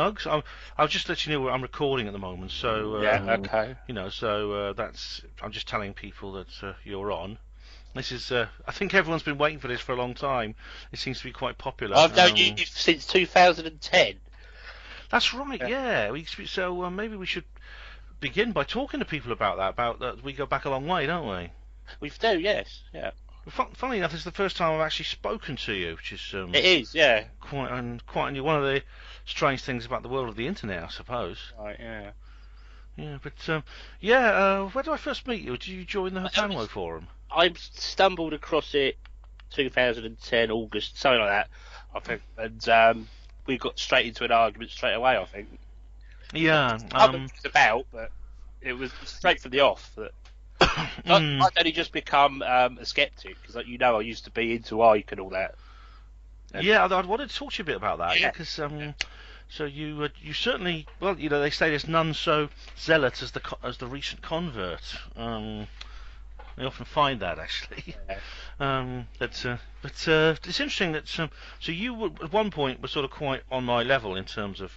Nugs. I'll just let you know I'm recording at the moment, so Okay. that's. I'm just telling people that you're on. This is. I think everyone's been waiting for this for a long time. It seems to be quite popular. I've known you since 2010. That's right. Yeah. Yeah. So maybe we should begin by talking to people about that. About that, we go back a long way, don't we? We do, yes. Yeah. Funnily enough, this is the first time I've actually spoken to you, which is It is, yeah. quite one of the strange things about the world of the internet, I suppose. Right, yeah. Yeah, but where did I first meet you? Did you join the Panwo forum? I stumbled across it 2010 August, something like that, I think, and we got straight into an argument straight away. I think. Yeah. I don't know what it's about, but it was straight from the off that. I'd only just become a skeptic because, like, I used to be into Ike and all that. And yeah, I wanted to talk to you a bit about that. Yeah, because so you certainly, well, they say there's none so zealot as the recent convert. They often find that actually. Yeah. But it's interesting that so you at one point were sort of quite on my level in terms of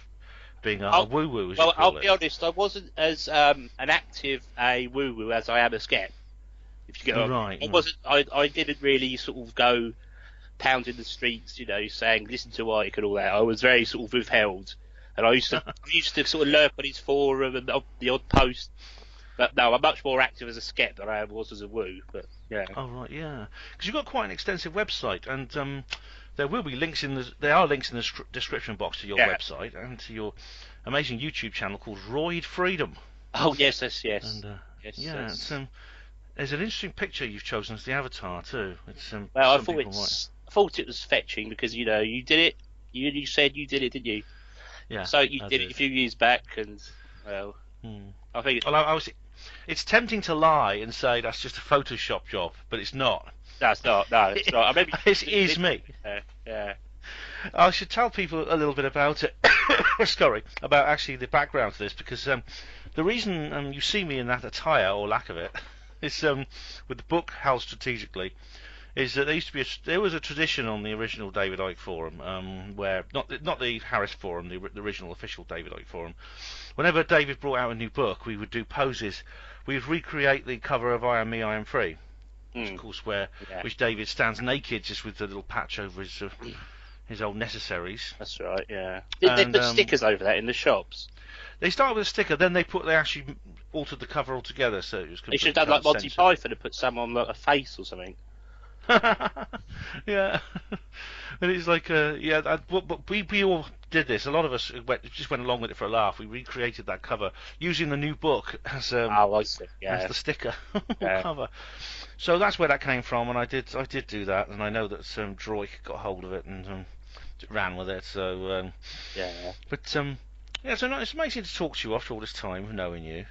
being a woo-woo, as you call it. I'll be honest, I wasn't as an active a woo-woo as I am a skep. If you get right, I wasn't. I didn't really sort of go pounding the streets, saying listen to Ike and all that. I was very sort of withheld, and I used to sort of lurk on his forum and the odd post. But no, I'm much more active as a skep than I was as a woo. But yeah. Oh right, yeah, because you've got quite an extensive website, and there will be links there are links in the description box to your website and to your amazing YouTube channel called Roid Freedom. Oh yes. And yes. There's an interesting picture you've chosen as the avatar too. It's well, I thought it was fetching because you did it. You said you did it, didn't you? Yeah. So you did it a few years back, and well, I think. Well, it's tempting to lie and say that's just a Photoshop job, but it's not. No, it's not. No, it's not. It is me. Yeah. I should tell people a little bit about it. Sorry, about actually the background to this, because the reason you see me in that attire or lack of it is with the book Held Strategically, is that there was a tradition on the original David Icke forum where not the Harris forum, the original official David Icke forum. Whenever David brought out a new book, we would do poses. We would recreate the cover of I Am Me, I Am Free, which of course which David stands naked just with the little patch over his old necessaries. That's right. Yeah. Did they put stickers over that in the shops? They started with a sticker, then they actually altered the cover altogether, so it was. They should have done like Monty Python and put some on like a face or something. Yeah, and it's like but we all did this. A lot of us just went along with it for a laugh. We recreated that cover using the new book as as the sticker cover. So that's where that came from, and I did do that, and I know that Droik got hold of it and ran with it. So but so it's amazing to talk to you after all this time of knowing you.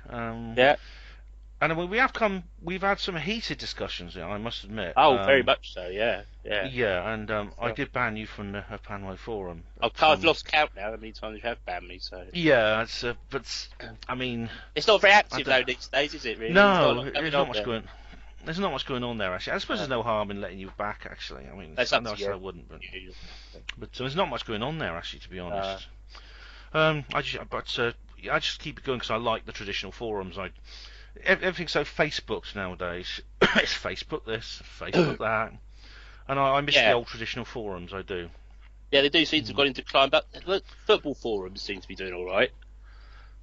And we've had some heated discussions, I must admit. Oh, very much so, yeah. Yeah, and I did ban you from the Panway forum. I've lost count now how many times you have banned me, so... Yeah, but, I mean... It's not very active, though, these days, is it, really? No, there's not much going... There's not much going on there, actually. I suppose there's no harm in letting you back, actually. I mean, I wouldn't, but there's not much going on there, actually, to be honest. I just keep it going because I like the traditional forums. Everything's so Facebooked nowadays. It's Facebook this, Facebook that, and I miss the old traditional forums. I do. Yeah, they do seem to have gone into decline, but football forums seem to be doing all right.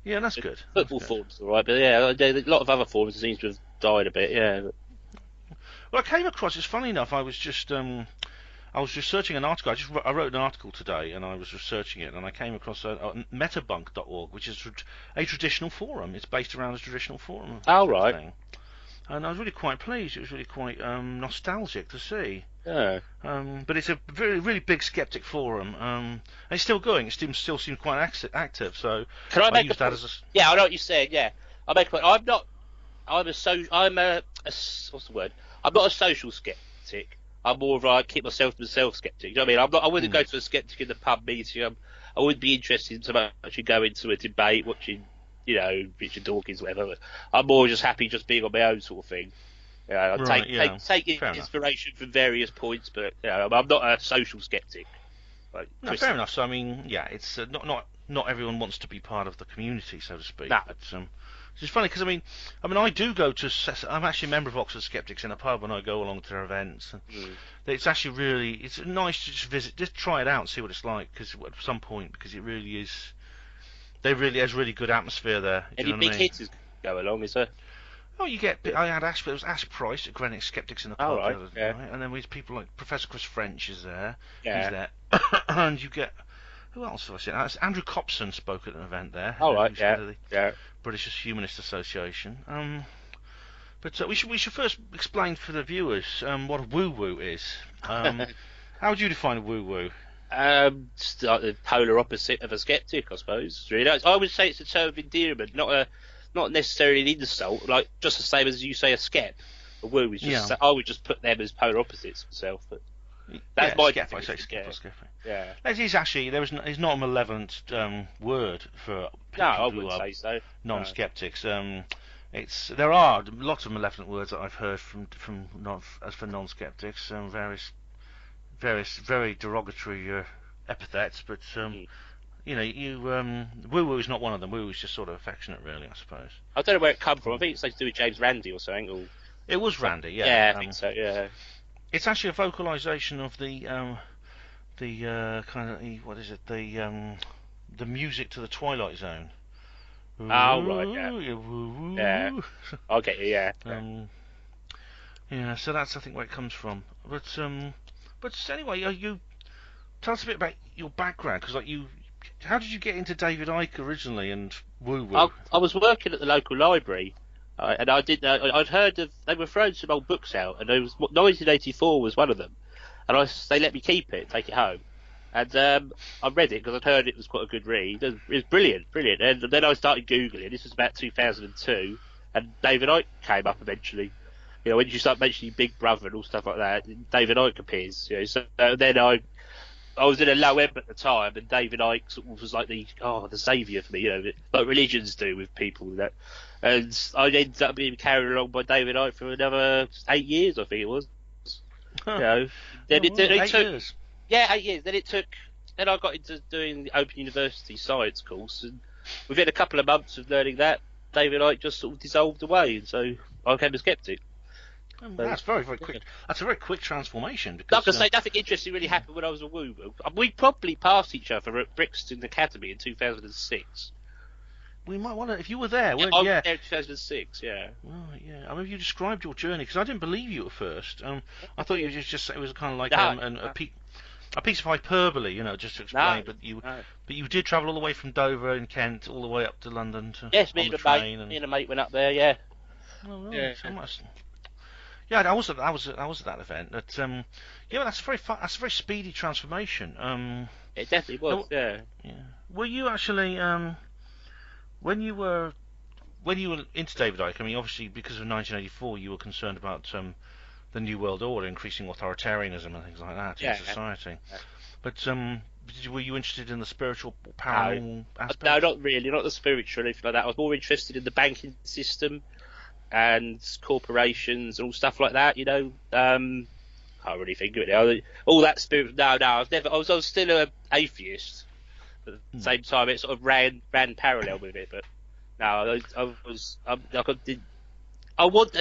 Yeah, that's good. Football forums all right, but a lot of other forums seem to have died a bit. Yeah. Well, I came across. It's funny enough. I was researching an article. I wrote an article today, and I was researching it, and I came across metabunk.org, which is a traditional forum. It's based around a traditional forum. Oh, right. Thing. And I was really quite pleased. It was really quite nostalgic to see. Yeah. But it's a really big skeptic forum. And it's still going. It still seems quite active. So can I make use that as a... Yeah, I know what you're saying. Yeah, I make a point. I'm not a what's the word? I'm not a social skeptic. I'm more of a keep myself to myself skeptic. You know what I mean? I wouldn't go to a skeptic in the pub meeting. I wouldn't be interested so much in going to a debate, watching, Richard Dawkins, whatever. But I'm more just happy just being on my own sort of thing. I take inspiration from various points, but I'm not a social skeptic. Like No, fair enough. So I mean, yeah, it's not everyone wants to be part of the community, so to speak. No. But it's just funny because I do go to. I'm actually a member of Oxford Skeptics in a pub, and I go along to their events. And it's actually it's nice to just visit, just try it out, and see what it's like. Because at some point, because it really is, there's really good atmosphere there. Any big hitters go along, is there? Oh, you get. I had Ash. It was Ash Price at Greenwich Skeptics in the pub, right, yeah. right? And then we have people like Professor Chris French is there. Yeah. He's there, and you get. Who else have I seen? Andrew Copson spoke at an event there. All right, who's head of the yeah. British Humanist Association. But we should first explain for the viewers what a woo-woo is. How would you define a woo-woo? Just like the polar opposite of a skeptic, I suppose. Really, I would say it's a term of endearment, not necessarily an insult. Like just the same as you say a skep. A woo is just. I would just put them as polar opposites myself, but. That's my skep. I say skep. Yeah. It is actually it's not a malevolent word for people I who wouldn't are say so. non-skeptics. There are lots of malevolent words that I've heard for non-skeptics. Various very derogatory epithets, but woo-woo is not one of them. Woo-woo is just sort of affectionate, really, I suppose. I don't know where it come from. I think it's something to do with James Randi or something. Or... It was Randi, yeah. Yeah, I think so. Yeah. It's actually a vocalization of the kind of what is it? The music to the Twilight Zone. Oh right, yeah. Yeah. Okay, yeah. Yeah. So that's I think where it comes from. But anyway, you tell us a bit about your background because how did you get into David Icke originally and woo woo? I was working at the local library. And I'd heard they were throwing some old books out, and 1984 was one of them. And they let me keep it, take it home. And I read it because I'd heard it was quite a good read. It was brilliant. And then I started Googling. This was about 2002, and David Icke came up eventually. When you start mentioning Big Brother and all stuff like that, David Icke appears. So then I was in a low ebb at the time, and David Icke sort of was like the saviour for me, like religions do with people that. And I ended up being carried along by David Icke for another 8 years, I think it was. Then it took 8 years. Yeah, 8 years. Then I got into doing the Open University science course, and within a couple of months of learning that, David Icke just sort of dissolved away, and so I became a skeptic. That's very, very quick. That's a very quick transformation. Because, like I say, nothing interesting really happened when I was a woo-woo. We probably passed each other at Brixton Academy in 2006. We might want to, if you were there, I was there in 2006, yeah. Well, yeah. I mean, you described your journey because I didn't believe you at first. I thought you were just it was kind of like a piece of hyperbole, just to explain. But you did travel all the way from Dover in Kent all the way up to London to me and a mate went up there, yeah. Oh, right. Yeah. So yeah, I was at that event. But that's a very speedy transformation. It definitely was. Yeah. Were you actually when you were into David Icke? I mean, obviously because of 1984, you were concerned about the New World Order, increasing authoritarianism and things like that in society. Yeah. But were you interested in the spiritual paranormal aspect? No, not really. Not the spiritual or anything like that. I was more interested in the banking system and corporations and all stuff like that, can't really think of it. All that spirit. No, I was still an atheist. But at the same time, it sort of ran parallel with it. But no, I want.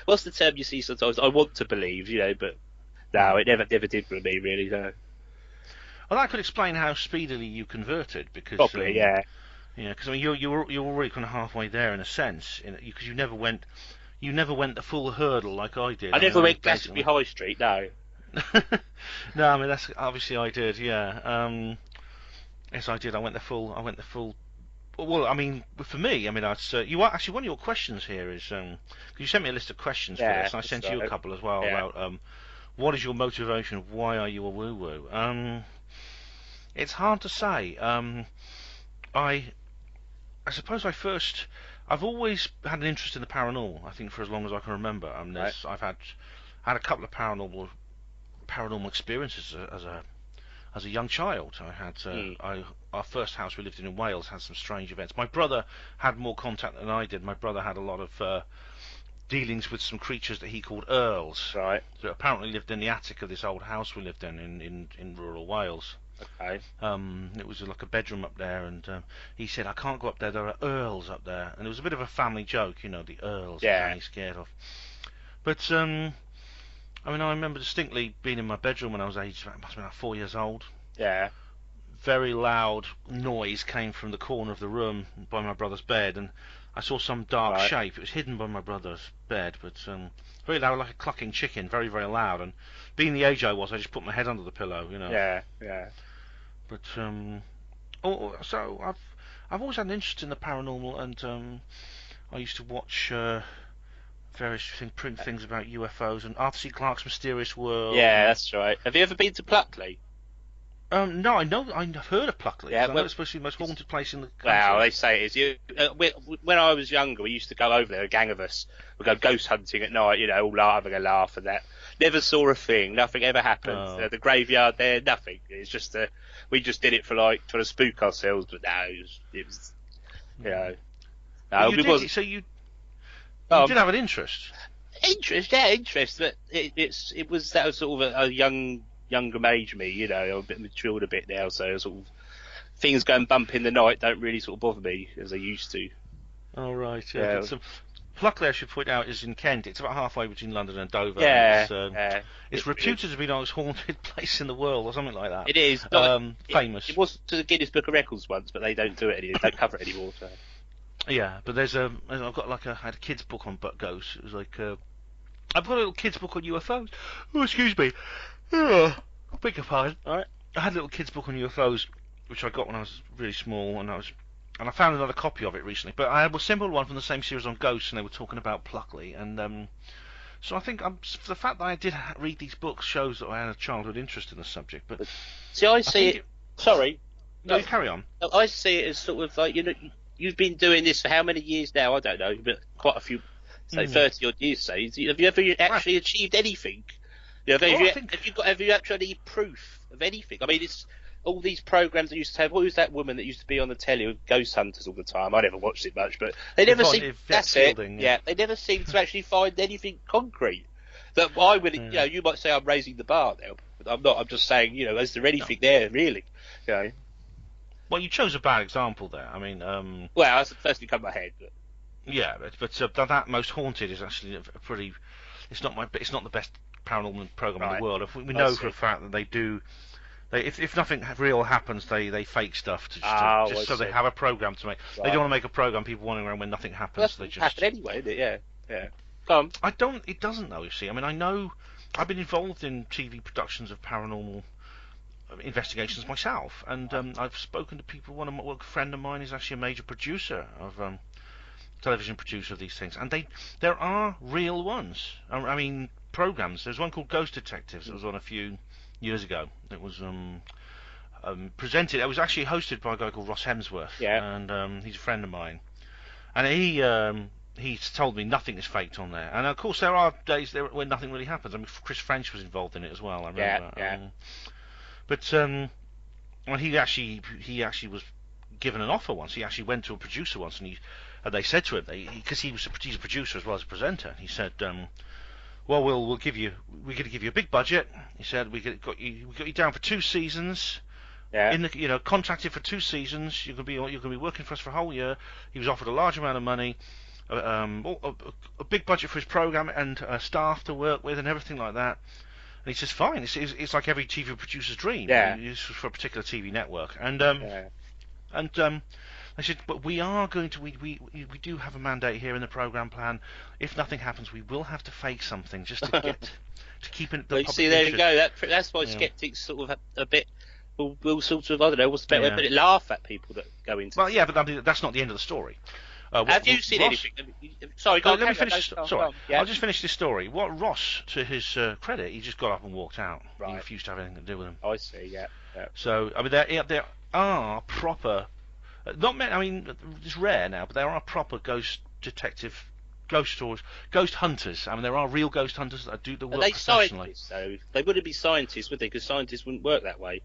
What's the term you see sometimes? I want to believe, but no, it never did for me, really. No. Well, that could explain how speedily you converted, because probably, yeah. Yeah, because I mean, you're already kind of halfway there in a sense, because you never went the full hurdle like I did. I never went Glastonbury High Street, no. No, I mean that's obviously I did, yeah. Yes, I did. I went the full. Well, I mean, for me, I mean, you are actually one of your questions here is you sent me a list of questions for this, and I sent you a couple as well about what is your motivation? Why are you a woo woo? It's hard to say. I suppose I've always had an interest in the paranormal. I think for as long as I can remember. I've had a couple of paranormal experiences as a young child. I had our first house we lived in Wales had some strange events. My brother had more contact than I did. My brother had a lot of dealings with some creatures that he called earls. Right. That apparently lived in the attic of this old house we lived in rural Wales. Okay. It was like a bedroom up there, and he said, I can't go up there, there are earls up there. And it was a bit of a family joke, the earls that Yeah. Danny's scared of. But, I remember distinctly being in my bedroom when I was aged, I must have been like 4 years old. Yeah. Very loud noise came from the corner of the room by my brother's bed, and I saw some dark Right. shape. It was hidden by my brother's bed, but very loud, like a clucking chicken, very, very loud. And being the age I was, I just put my head under the pillow, Yeah. Yeah. But so I've always had an interest in the paranormal, and I used to watch various print things about UFOs and Arthur C. Clarke's Mysterious World. Yeah, And, that's right. Have you ever been to Pluckley? no, I've heard of Pluckley. Yeah, I know it's supposed to be the most haunted place in the country. Well, they say it is. When I was younger, we used to go over there, a gang of us. We'd go ghost hunting at night, all having a laugh and that. Never saw a thing. Nothing ever happened. Oh. The graveyard there, nothing. It's just we just did it for trying to spook ourselves. But no, it was No, But it wasn't. so you Um, did have an interest. interest, but it was that was sort of a younger age me, I'm a bit matured a bit now, so sort of things going bump in the night don't really sort of bother me as they used to. Oh right, Yeah. But, Pluckley, I should point out, is in Kent. It's about halfway between London and Dover. Yeah, It's reputed to be the most haunted place in the world, or something like that. It is famous. It was to the Guinness Book of Records once, but they don't do it anymore. They don't cover it anymore. So. Yeah, but I've got I had a kids book on ghosts. It was like I've got a little kids book on UFOs. Oh, excuse me. Beg your pardon. All right. I had a little kids book on UFOs, which I got when I was really small, and I found another copy of it recently. But I had a simple one from the same series on ghosts, and they were talking about Pluckley, and so I think the fact that I did read these books shows that I had a childhood interest in the subject. But see, I see it. Sorry. No, you carry on. I see it as sort of like you've been doing this for how many years now? I don't know, but quite a few, say 30 odd years. Say, have you ever actually achieved anything? Have you actually had any proof of anything? I mean, it's all these programs that used to have. What was that woman that used to be on the telly with ghost hunters all the time? I never watched it much, but they never seem. That's it. Yeah, they never seem to actually find anything concrete. That I would, you might say I'm raising the bar now, but I'm not. I'm just saying, is there anything there really? Well, you chose a bad example there. I mean, well, that's the first thing to come to my head. But. Yeah, but that Most Haunted is actually a pretty. It's not the best paranormal program in the world. If we know for a fact that they do. If nothing real happens, they fake stuff just so they have a program to make. Right. They don't want to make a program people wandering around when nothing happens. Well, they just happen anyway, isn't it? Yeah. Come. It doesn't though. You see, I mean, I know. I've been involved in TV productions of paranormal investigations myself, and I've spoken to people. A friend of mine is actually a major producer of television producer of these things, and there are real ones. I mean, programs. There's one called Ghost Detectives. It was on a few years ago. It was presented. It was actually hosted by a guy called Ross Hemsworth, and he's a friend of mine. And he's told me nothing is faked on there. And of course, there are days there when nothing really happens. I mean, Chris French was involved in it as well. I remember. But he actually was given an offer once. He actually went to a producer once, and they said to him, because he's a producer as well as a presenter. He said, well, we're going to give you a big budget. He said we got you down for 2 seasons. Yeah. Contracted for 2 seasons. You're going to be working for us for a whole year. He was offered a large amount of money, a big budget for his program, and staff to work with, and everything like that. And he says, fine. It's like every TV producer's dream. Yeah. It's for a particular TV network. And I said, but we are going to. We do have a mandate here in the program plan. If nothing happens, we will have to fake something just to keep it. Well, you see, there you go. That's why skeptics sort of a bit will sort of, I don't know, what's the better way, but laugh at people that go into. Well, yeah, but I mean, that's not the end of the story. Have you seen anything? Sorry, let me finish. Sorry, I'll just finish this story. What Ross, to his credit, he just got up and walked out. Right. He refused to have anything to do with him. I see. Yeah. So I mean, there are proper. Not many. I mean, it's rare now, but there are proper ghost detective, ghost stories, ghost hunters. I mean, there are real ghost hunters that do the work professionally. Scientists, though? They wouldn't be scientists, would they? Because scientists wouldn't work that way.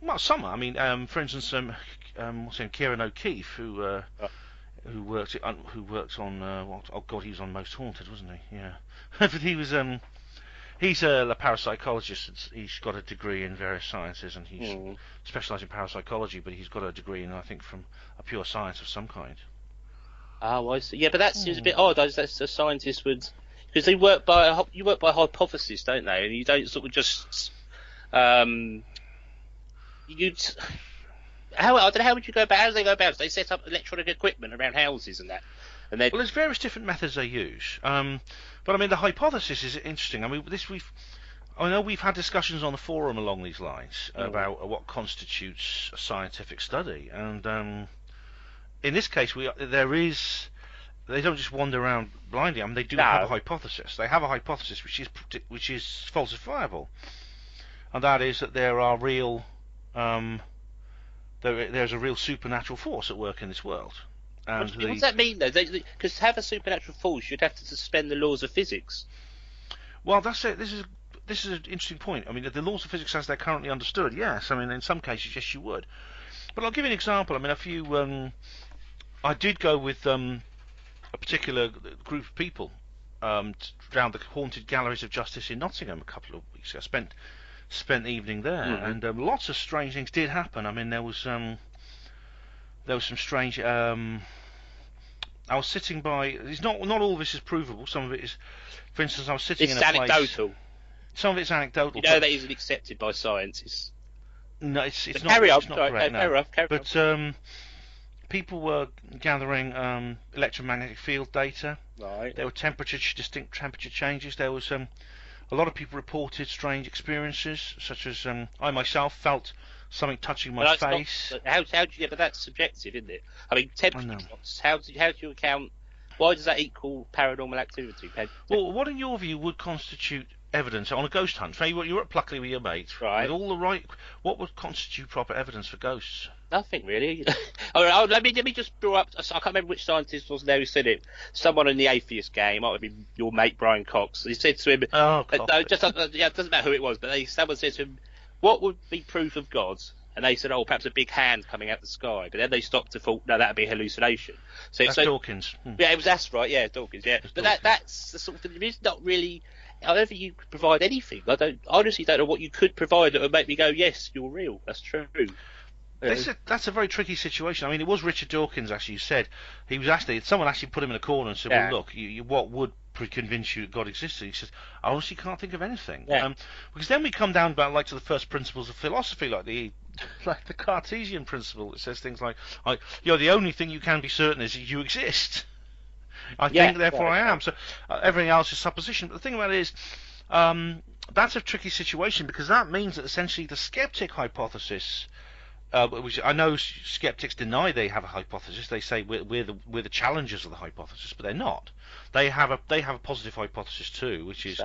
Well, some are. I mean, for instance, what's his name, Kieran O'Keefe, who worked on he was on Most Haunted, wasn't he? Yeah, but He's a parapsychologist. He's got a degree in various sciences, and he's specialised in parapsychology. But he's got a degree in, I think, from a pure science of some kind. Oh, I see. Yeah, but that seems a bit odd. That's a scientist would, because they work by hypothesis, don't they? And you don't sort of just you'd. How I don't know, how would you go about? How do they go about it? They set up electronic equipment around houses and that, and then. Well, there's various different methods they use. But I mean, the hypothesis is interesting. I mean, I know we've had discussions on the forum along these lines about what constitutes a scientific study, and in this case, they don't just wander around blindly. I mean, they do have a hypothesis. They have a hypothesis which is falsifiable, and that is that there are real there's a real supernatural force at work in this world. And what does that mean, though? Because to have a supernatural force, you'd have to suspend the laws of physics. Well, that's it. This is an interesting point. I mean, the laws of physics as they're currently understood, yes. I mean, in some cases, yes, you would. But I'll give you an example. I mean, I did go with a particular group of people around the haunted galleries of justice in Nottingham a couple of weeks ago. I spent the evening there, and lots of strange things did happen. I mean, there was some strange. I was sitting by. It's not all of this is provable. Some of it is. For instance, I was sitting in a place. It's anecdotal. Some of it's anecdotal. You know that isn't accepted by science. No, it's not. Carry on. It's not correct. No. But people were gathering electromagnetic field data. Right. There were distinct temperature changes. There was a lot of people reported strange experiences, such as I myself felt something touching my face. How do you get? But that's subjective, isn't it? I mean, temperature drops. How do you account? Why does that equal paranormal activity? Well, what in your view would constitute evidence on a ghost hunt? Say you're at Pluckley with your mates, right? With all the right, what would constitute proper evidence for ghosts? Nothing really. Let me just draw up. I can't remember which scientist was there who said it. Someone in the atheist game, might have been your mate Brian Cox. He said to him, "Oh, no, it doesn't matter who it was, but someone said to him, what would be proof of God?" And they said, "Oh, perhaps a big hand coming out the sky." But then they stopped to thought, "No, that'd be a hallucination." That's Dawkins. Yeah, that's right. Yeah, Dawkins. Yeah, but that's the sort of thing. There is not really. However, you could provide anything. I honestly don't know what you could provide that would make me go, "Yes, you're real. That's true." That's a very tricky situation. I mean, it was Richard Dawkins actually who said someone actually put him in a corner and said, "Well, look, what would convince you that God existed?" He says, "I honestly can't think of anything." Because then we come down to the first principles of philosophy, like the Cartesian principle that says things like, the only thing you can be certain is that you exist. I think, therefore I am. So everything else is supposition. But the thing about it is, that's a tricky situation, because that means that essentially the skeptic hypothesis, which I know skeptics deny they have a hypothesis. They say we're the challengers of the hypothesis, but they're not. They have a positive hypothesis too, which is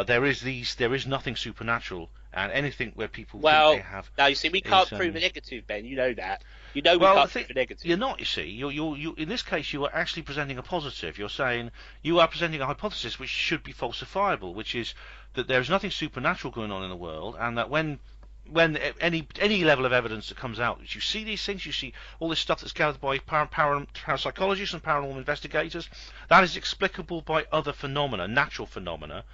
there is nothing supernatural, and anything where people think they have. Now you see, we can't prove a negative, Ben. You know that. You know we can't prove a negative. You're not. You see, you in this case you are actually presenting a positive. You're saying you are presenting a hypothesis which should be falsifiable, which is that there is nothing supernatural going on in the world, and that when any level of evidence that comes out, you see these things, you see all this stuff that's gathered by parapsychologists and paranormal investigators, that is explicable by other phenomena, natural phenomena.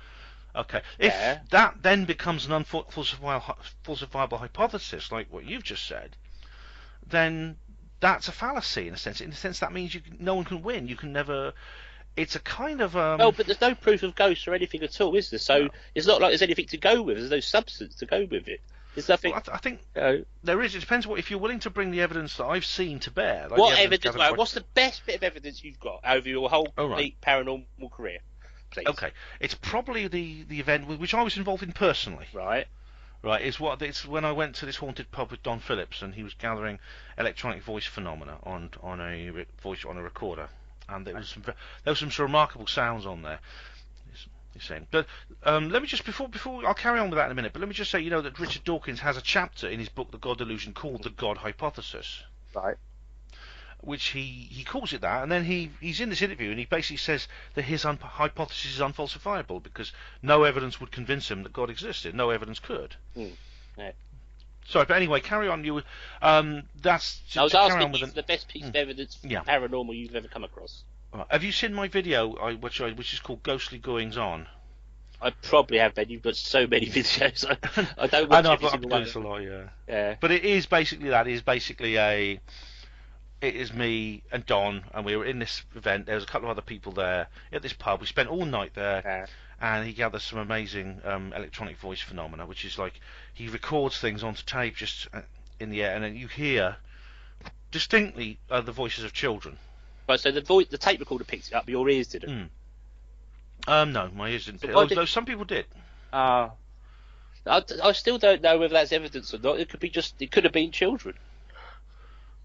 Okay, if that then becomes an falsifiable hypothesis, like what you've just said, then that's a fallacy in a sense. In a sense, that means no one can win. You can never. It's a kind of. Well, but there's no proof of ghosts or anything at all, is there? So it's not like there's anything to go with. There's no substance to go with it. There's nothing. Well, I think there is. It depends if you're willing to bring the evidence that I've seen to bear. Like what evidence? What's the best bit of evidence you've got over your whole paranormal career? Please. Okay, it's probably the event which I was involved in personally. Right. It's when I went to this haunted pub with Don Phillips, and he was gathering electronic voice phenomena on a recorder, and there was some remarkable sounds on there. But let me just before I'll carry on with that in a minute. But let me just say, that Richard Dawkins has a chapter in his book, The God Delusion, called The God Hypothesis. Right. Which he calls it that, and then he's in this interview, and he basically says that his hypothesis is unfalsifiable because no evidence would convince him that God existed. No evidence could. Yeah. Sorry, but anyway, carry on. That's. I was asking you the best piece of evidence for paranormal you've ever come across. Have you seen my video, which is called Ghostly Goings On? I probably have, Ben. You've got so many videos. I don't I watch know every I've single got one. this a lot, yeah. Yeah. But it is basically that. It is basically It is me and Don, and we were in this event. There was a couple of other people there at this pub. We spent all night there, Yeah. and he gathers some amazing electronic voice phenomena, which is like he records things onto tape just in the air, and then you hear distinctly the voices of children. Right. So the tape recorder picked it up, but your ears didn't. No, my ears didn't. So Although some people did. I still don't know whether that's evidence or not. It could have been children.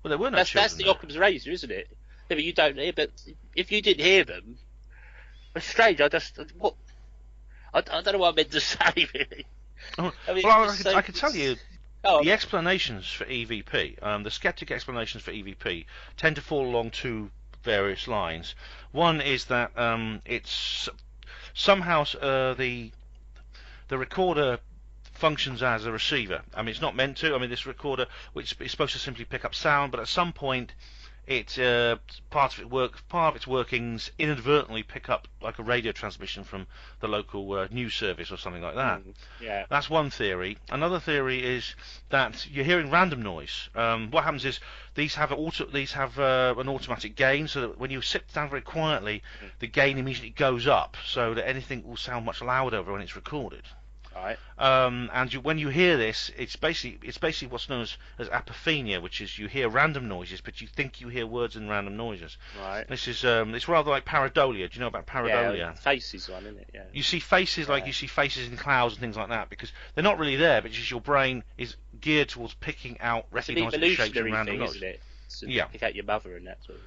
Well, there were no That's children. the there. Occam's razor, isn't it? Yeah, but you don't hear. But if you didn't hear them, it's strange. I don't know what I meant to say really. Oh, I mean, well, I could tell you. Oh, The explanations for EVP, the skeptic explanations for EVP, tend to fall along two various lines. One is that it's somehow the recorder functions as a receiver. I mean, it's not meant to. I mean, this recorder, which is supposed to simply pick up sound, but at some point, part of its workings inadvertently pick up like a radio transmission from the local news service or something like that. yeah. That's one theory. Another theory is that you're hearing random noise. What happens is these have an automatic gain, so that when you sit down very quietly, the gain immediately goes up, so that anything will sound much louder when it's recorded. Right. And when you hear this, it's basically what's known as apophenia, which is you hear random noises, but you think you hear words in random noises. Right. This is it's rather like pareidolia. Do you know about pareidolia? Yeah, faces one, isn't it? Yeah. You see faces like you see faces in clouds and things like that because they're not really there, but just your brain is geared towards picking out, recognizing shapes and random thing, noises. isn't it? So Yeah. Pick out your mother and that sort of.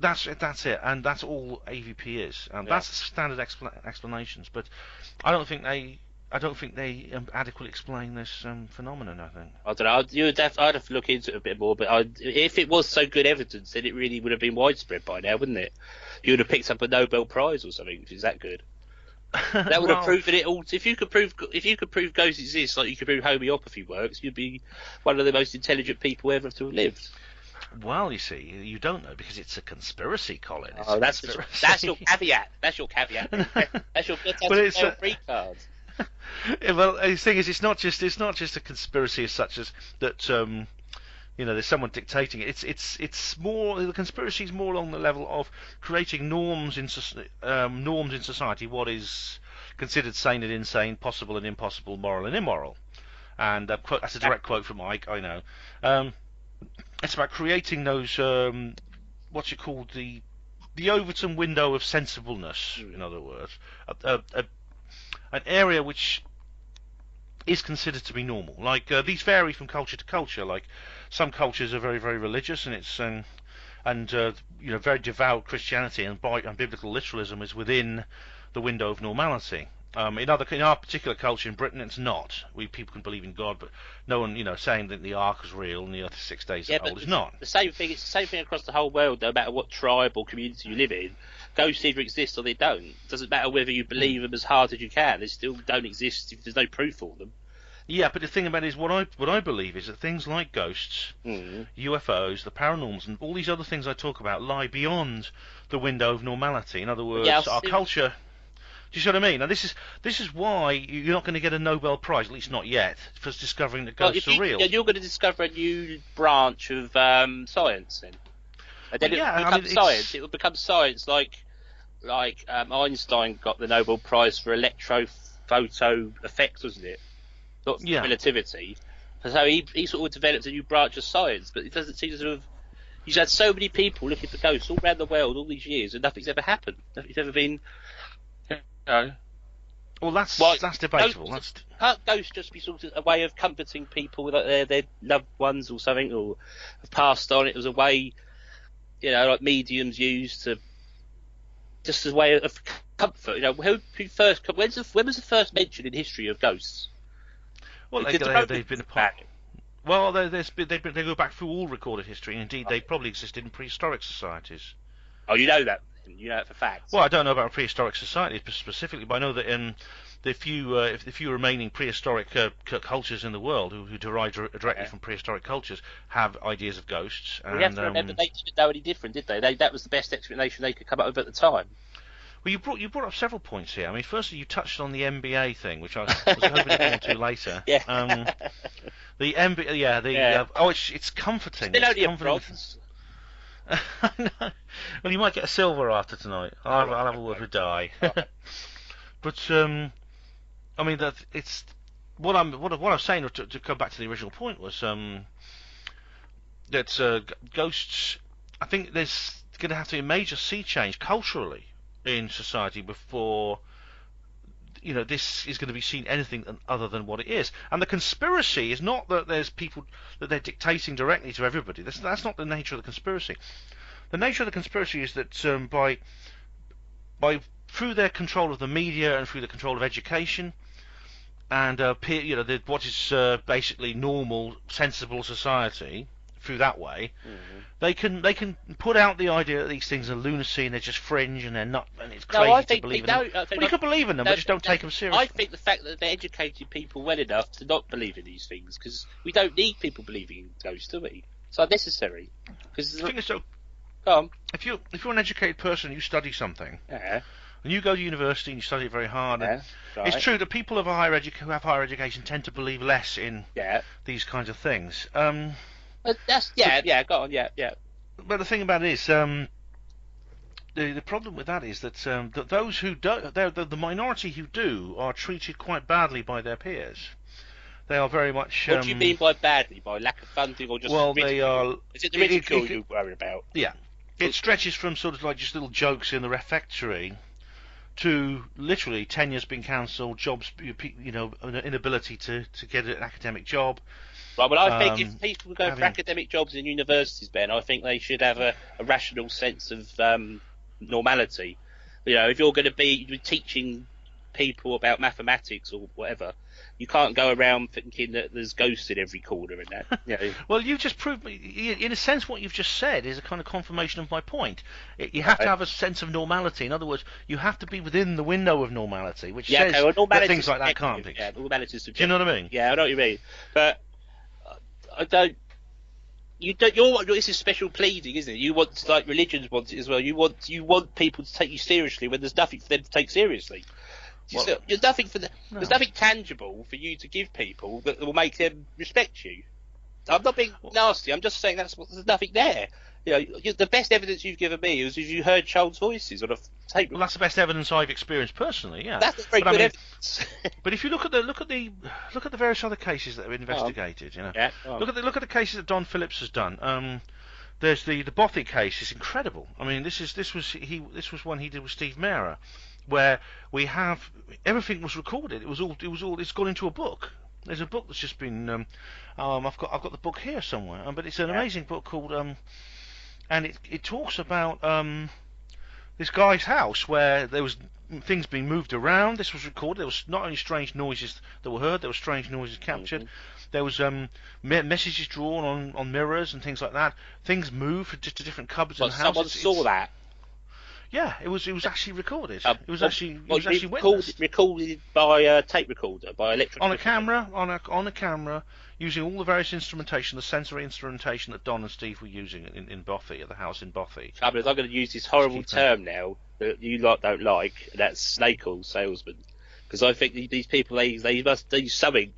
That's it, and that's all AVP is. That's standard explanations, but I don't think they adequately explain this phenomenon. I think. I don't know. I'd have to look into it a bit more. But if it was so good evidence, then it really would have been widespread by now, wouldn't it? You would have picked up a Nobel Prize or something. If it's that good, that would have proven it all. If you could prove ghosts exist, like you could prove homeopathy works, you'd be one of the most intelligent people ever to have lived. Well, you see, you don't know because it's a conspiracy, Colin. That's your caveat. That's your caveat. That's your free card. Well, the thing is, it's not just a conspiracy as such as that. There's someone dictating it. It's more, the conspiracy is more along the level of creating norms in society. What is considered sane and insane, possible and impossible, moral and immoral. And that's a direct quote from Mike. I know. It's about creating those what's it called, the Overton window of sensibleness. In other words, an area which is considered to be normal. Like these vary from culture to culture. Like some cultures are very, very religious, and it's very devout Christianity and biblical literalism is within the window of normality. In our particular culture in Britain, it's not. People can believe in God, but no one, saying that the Ark was real and the Earth is 6 days old is not. The same thing. It's the same thing across the whole world. No matter what tribe or community you live in, ghosts either exist or they don't. It doesn't matter whether you believe them as hard as you can. They still don't exist if there's no proof for them. Yeah, but the thing about it is what I believe is that things like ghosts, UFOs, the paranormals, and all these other things I talk about lie beyond the window of normality. In other words, our culture. Do you see what I mean? Now this is why you're not going to get a Nobel Prize, at least not yet, for discovering that ghosts are real. You're going to discover a new branch of science, then. And then science. It will become science, like Einstein got the Nobel Prize for electrophoto effects, wasn't it? Not relativity. So he sort of developed a new branch of science, but it doesn't seem to sort of. You've had so many people looking for ghosts all around the world all these years, and nothing's ever happened. Nothing's ever been. Well, that's debatable. Can't ghosts just be sort of a way of comforting people with their loved ones or something, or have passed on? It was a way, like mediums used to, just as a way of comfort. When was the first mention in history of ghosts? Well, they've been a part. Well, they go back through all recorded history, and indeed they probably existed in prehistoric societies. Oh, you know that. You know that for facts. Well, I don't know about prehistoric society specifically, but I know that in the few remaining prehistoric cultures in the world who derive directly from prehistoric cultures have ideas of ghosts. You have to remember they didn't know any different, did they? That was the best explanation they could come up with at the time. Well, you brought up several points here. I mean, firstly, you touched on the NBA thing, which I was hoping to come on to later. Yeah. The NBA, yeah, Yeah. it's comforting. Still It's only a comforting. bronze. No. Well, you might get a silver after tonight. I'll have a word with Di. But I mean that it's what I'm saying to come back to the original point was that ghosts. I think there's going to have to be a major sea change culturally in society before this is going to be seen anything other than what it is. And the conspiracy is not that there's people that they're dictating directly to everybody. That's not the nature of the conspiracy. The nature of the conspiracy is that by through their control of the media and through the control of education and what is basically normal, sensible society, through that way, they can put out the idea that these things are lunacy and they're just fringe and they're not, and it's crazy to believe in them. Well, you could believe in them, but just don't take them seriously. I think the fact that they're educating people well enough to not believe in these things, because we don't need people believing in ghosts, do we? It's unnecessary. I think so. Go on. If you're an educated person, you study something. Yeah. And you go to university and you study it very hard. Yeah, right. It's true that people who have higher education tend to believe less in these kinds of things. Go on, yeah. But the thing about it is, the problem with that is that those who don't, the minority who do, are treated quite badly by their peers. They are very much. What do you mean by badly? By lack of funding or just? Well, ridicule? they are. Is it the ridicule you're worried about? Yeah, it stretches from sort of like just little jokes in the refectory to literally tenure's been cancelled, jobs, inability to get an academic job. Right, well, I think if people go for academic jobs in universities, Ben, I think they should have a rational sense of normality. If you're going to be teaching people about mathematics or whatever, you can't go around thinking that there's ghosts in every corner and that. Well, you've just proved, in a sense, what you've just said is a kind of confirmation of my point. You have to have a sense of normality. In other words, you have to be within the window of normality, which says that things like that can't be. Yeah, normality is subjective. Do you know what I mean? Yeah, I know what you mean. But I don't. This is special pleading, isn't it? You want, like religions want it as well. You want people to take you seriously when there's nothing for them to take seriously. There's nothing tangible for you to give people that will make them respect you. I'm not being nasty. I'm just saying there's nothing there. The best evidence you've given me is you heard child's voices on a tape. Well, that's the best evidence I've experienced personally. Yeah, that's very good evidence. But if you look at the various other cases that have been investigated, look at the cases that Don Phillips has done. There's the Bothy case is incredible. I mean, this was one he did with Steve Mera, where we have everything was recorded. It's gone into a book. There's a book that's just been. I've got the book here somewhere, but it's an amazing book called. And it talks about this guy's house where there was things being moved around. This was recorded. There was not only strange noises that were heard, there were strange noises captured. There was messages drawn on mirrors and things like that. Things moved to different cupboards and houses. Someone saw that. Yeah, it was actually recorded. It was actually witnessed. Recorded by a tape recorder, by electric. On a camera, on a camera, using all the various instrumentation, the sensory instrumentation that Don and Steve were using in Bothy, at the house in Bothy. I'm going to use this horrible term now that you don't like. That's snake oil salesman, because I think these people they must do something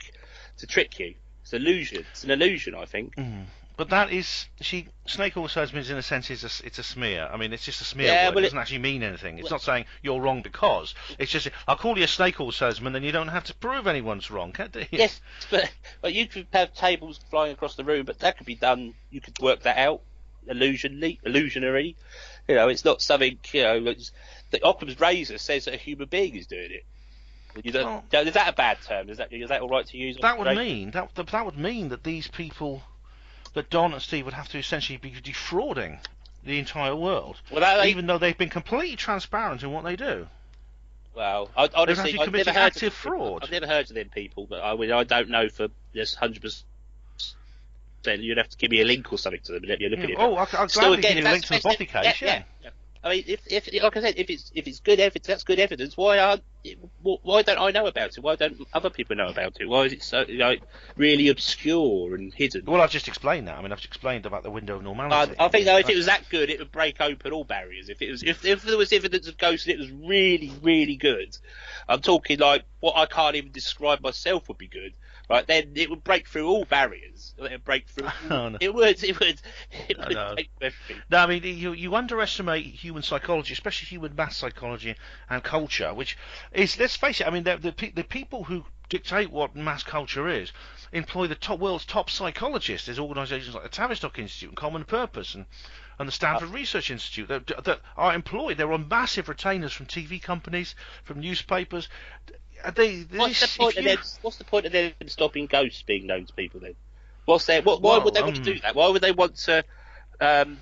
to trick you. It's an illusion. It's an illusion, I think. Mm. But that is, snake oil salesman in a sense it's a smear. I mean, it's just a smear word. It doesn't actually mean anything. It's not saying you're wrong because. It's just, I'll call you a snake oil salesman, then you don't have to prove anyone's wrong, can't you? Yes, but you could have tables flying across the room, but that could be done. You could work that out illusionary. It's not something. The Occam's razor says that a human being is doing it. Is that a bad term? Is that all right to use? That would mean that these people, that Don and Steve would have to essentially be defrauding the entire world, even though they've been completely transparent in what they do. Well, honestly, I've never heard active fraud. I've never heard of them people, but I don't know for just 100%. You'd have to give me a link or something to them and let me look at it. Oh, I'll gladly give you a link to the Bothy case. Yeah. I mean, if like I said, if it's good evidence, that's good evidence. Why don't I know about it? Why don't other people know about it? Why is it so really obscure and hidden? Well, I've just explained that. I mean, I've just explained about the window of normality. I think though, if it was that good, it would break open all barriers. If there was evidence of ghosts and it was really really good, I'm talking like what I can't even describe myself would be good. Right, then it would break through all barriers. It would break through. Oh, no. It would break through everything. No, I mean, you underestimate human psychology, especially human mass psychology and culture, which is, let's face it, I mean, the people who dictate what mass culture is employ the world's top psychologists. There's organisations like the Tavistock Institute and Common Purpose and the Stanford Research Institute that are employed. They're on massive retainers from TV companies, from newspapers. What's the point of them stopping ghosts being known to people then? Why would they want to do that? Why would they want to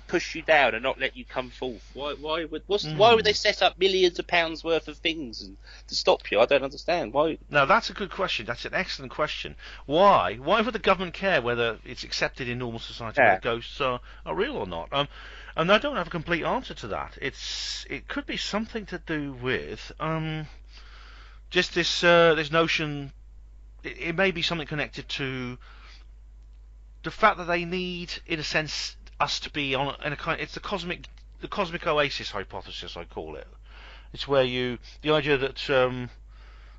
push you down and not let you come forth? Why would they set up millions of pounds worth of things to stop you? I don't understand. Why? Now that's a good question. That's an excellent question. Why? Why would the government care whether it's accepted in normal society whether ghosts are real or not? And I don't have a complete answer to that. It could be something to do with just this notion. It may be something connected to the fact that they need, in a sense, us to be on in a kind. It's the cosmic oasis hypothesis, I call it. It's where the idea that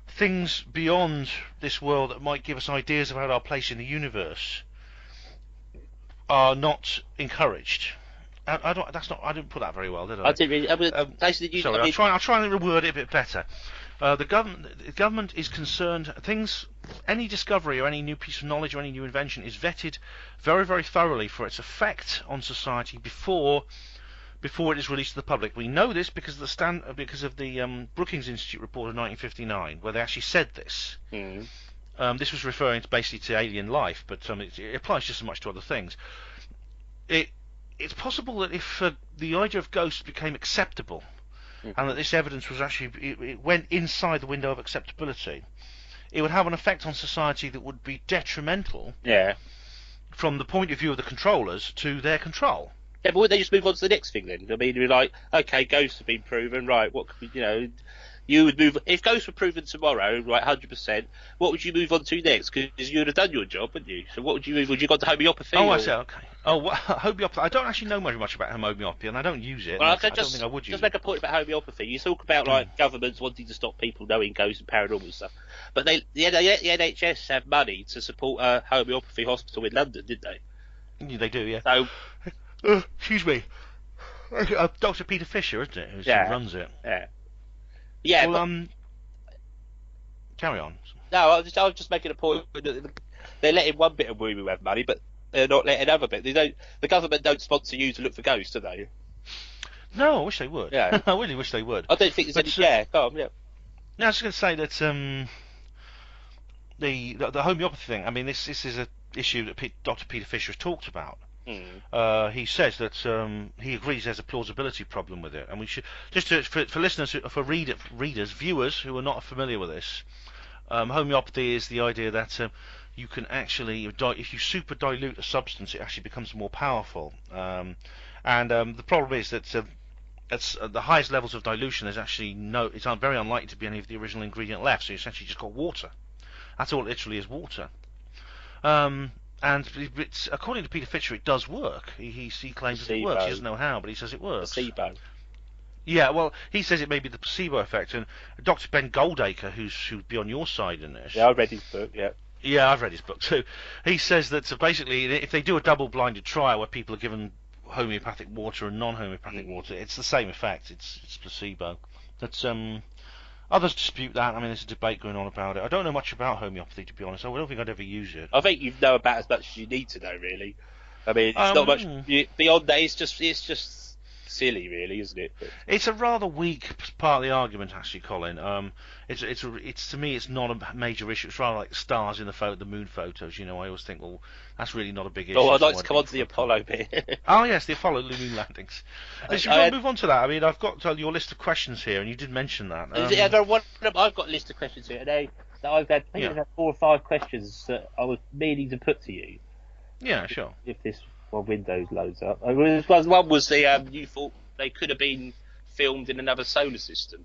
things beyond this world that might give us ideas about our place in the universe are not encouraged. I didn't put that very well, did I? I didn't really. Sorry, I'll try and reword it a bit better. The government is concerned. Any discovery or any new piece of knowledge or any new invention is vetted very, very thoroughly for its effect on society before it is released to the public. We know this because of the Brookings Institute report of 1959, where they actually said this. This was referring basically to alien life, but it applies just as much to other things. It's possible that if the idea of ghosts became acceptable, and that this evidence was actually it went inside the window of acceptability, it would have an effect on society that would be detrimental. Yeah. From the point of view of the controllers to their control. Yeah, but would they just move on to the next thing then? I mean, you're like, okay, ghosts have been proven, right? What could you would move if ghosts were proven tomorrow, right, 100%. What would you move on to next? Because you would have done your job, wouldn't you? So what would you move? Would you go to homeopathy? Oh, I see. Okay. Oh, well, homeopathy. I don't actually know very much about homeopathy, and I don't use it. Well, I don't think I would use it. Just make a point about homeopathy. You talk about like governments wanting to stop people knowing ghosts and paranormal stuff, but the NHS have money to support a homeopathy hospital in London, didn't they? Yeah, they do, yeah. So, excuse me. Dr. Peter Fisher, isn't it? Who runs it? Yeah. Yeah. Well, carry on. No, I was just making a point. They're letting one bit of woo have money, but they're not letting another bit. The government don't sponsor you to look for ghosts, do they? No, I wish they would. Yeah. I really wish they would. I don't think there's any. Yeah, go on, yeah. No, I was going to say that the homeopathy thing. I mean, this is an issue that Dr. Peter Fisher has talked about. He says that he agrees there's a plausibility problem with it, and we should for listeners, for readers, viewers who are not familiar with this. Homeopathy is the idea that you can actually, if you super dilute a substance, it actually becomes more powerful. And the problem is that at the highest levels of dilution, there's actually it's very unlikely to be any of the original ingredient left. So you essentially just got water. That's all it literally is, water. And according to Peter Fisher, it does work. He claims that it works. He doesn't know how, but he says it works. Placebo. Yeah, well, he says it may be the placebo effect. And Dr. Ben Goldacre, who'd be on your side in this. Yeah, I've read his book, yeah. Yeah, I've read his book too. He says that basically, if they do a double-blinded trial where people are given homeopathic water and non-homeopathic water, it's the same effect. It's placebo. That's Others dispute that. I mean, there's a debate going on about it. I don't know much about homeopathy, to be honest. I don't think I'd ever use it. I think you know about as much as you need to know, really. I mean, it's not much beyond that. It's just silly, really, isn't it? But it's a rather weak part of the argument, actually, Colin. It's to me, it's not a major issue. It's rather like the stars in the moon photos. I always think, well, that's really not a big issue. Oh, I'd like to come on to the Apollo bit. Oh yes, the Apollo moon landings. Should we move on to that? I mean, I've got your list of questions here, and you did mention that. I've got a list of questions here today. I've had 4 or 5 questions that I was meaning to put to you. Yeah, sure. If this Windows loads up. One was you thought they could have been filmed in another solar system.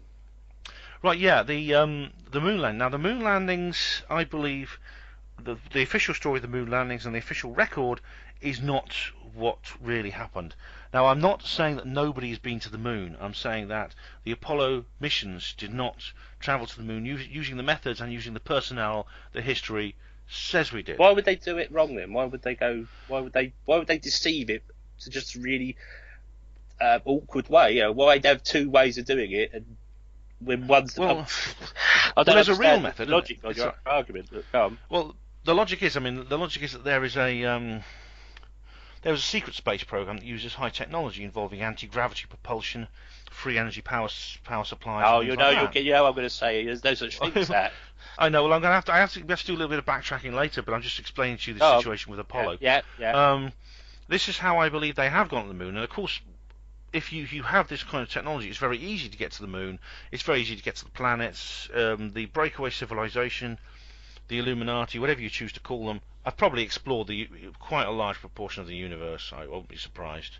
Right, yeah, the moon landing. Now, the moon landings, I believe, the official story of the moon landings and the official record is not what really happened. Now, I'm not saying that nobody has been to the moon. I'm saying that the Apollo missions did not travel to the moon using the methods and using the personnel that history says we did. Why would they do it wrong then? Why would they go? Why would they deceive it to just really awkward way? You know, why they have two ways of doing it, and when one's the there's a real method. Logic on your argument. Well, the logic is that there is a secret space program that uses high technology involving anti-gravity propulsion, free energy power supplies. Oh, you know what I'm going to say. There's no such thing as that. I know. Well, I have to do a little bit of backtracking later, but I'm just explaining to you the situation with Apollo. Yeah. This is how I believe they have gone to the moon, and of course, if you have this kind of technology, it's very easy to get to the moon. It's very easy to get to the planets. The breakaway civilization, the Illuminati, whatever you choose to call them, I've probably explored quite a large proportion of the universe. I won't be surprised.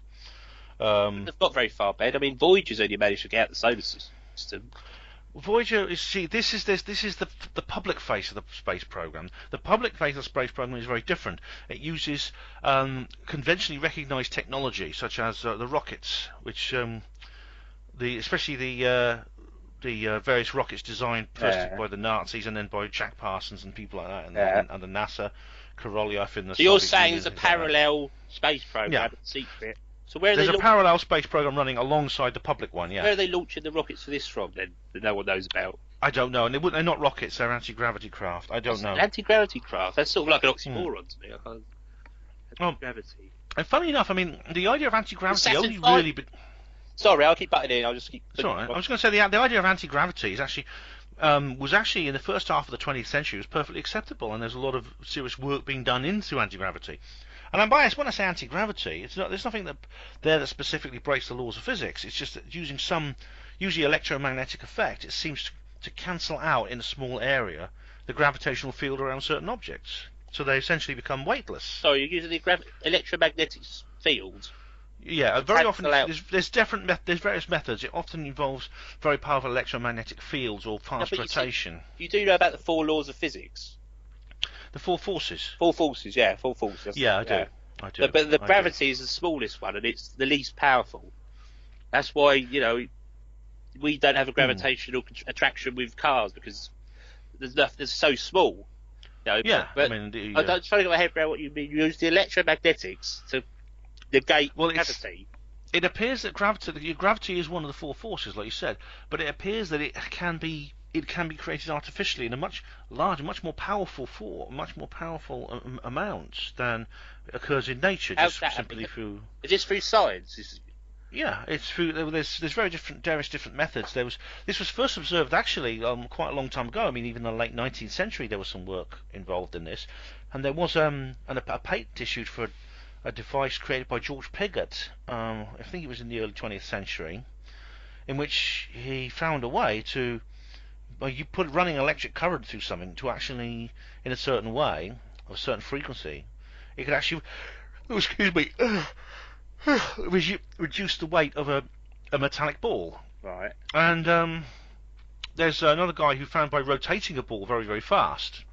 They've got very far, Ben. I mean, Voyager's only managed to get out the solar system. Voyager is this is the public face of the space program. The public face of the space program is very different. It uses conventionally recognized technology such as the rockets, which especially the various rockets designed first by the Nazis and then by Jack Parsons and people like that, and the NASA, Korolev in the. So you're saying there's a parallel space program, secret. So there's a parallel space program running alongside the public one, yeah. Where are they launching the rockets for this from, then, that no one knows about? I don't know, and they're not rockets, they're anti-gravity craft. I don't know. Anti-gravity craft? That's sort of like an oxymoron to me. Anti-gravity. And funny enough, I mean, the idea of anti-gravity only really... Sorry, I'll keep butting in, I'll just keep... It's alright. I was going to say, the idea of anti-gravity is actually... was actually, in the first half of the 20th century, was perfectly acceptable, and there's a lot of serious work being done into anti-gravity. And I'm biased when I say anti-gravity. There's nothing that specifically breaks the laws of physics. It's just that usually electromagnetic effect, it seems to cancel out in a small area the gravitational field around certain objects. So they essentially become weightless. So you're using the electromagnetic field? Yeah, very often there's various methods. It often involves very powerful electromagnetic fields or fast rotation. You do know about the four laws of physics? The four forces. Four forces, yeah, four forces. Yeah, I do. But the gravity is the smallest one, and it's the least powerful. That's why, we don't have a gravitational attraction with cars, because they're so small. Yeah, but I'm trying to get my head around what you mean. You use the electromagnetics to negate gravity. It appears that gravity is one of the four forces, like you said, but it appears that it can be created artificially in a much larger, much more powerful amount than occurs in nature. Just simply through. Is this through science? Yeah, it's through. There's various different methods. This was first observed actually quite a long time ago. I mean, even in the late 19th century, there was some work involved in this, and there was a patent issued for a device created by George Pigott. I think it was in the early 20th century, in which he found a way to. You put running electric current through something to actually, in a certain way, or a certain frequency, it could actually, reduce the weight of a metallic ball. Right. And there's another guy who found by rotating a ball very, very fast,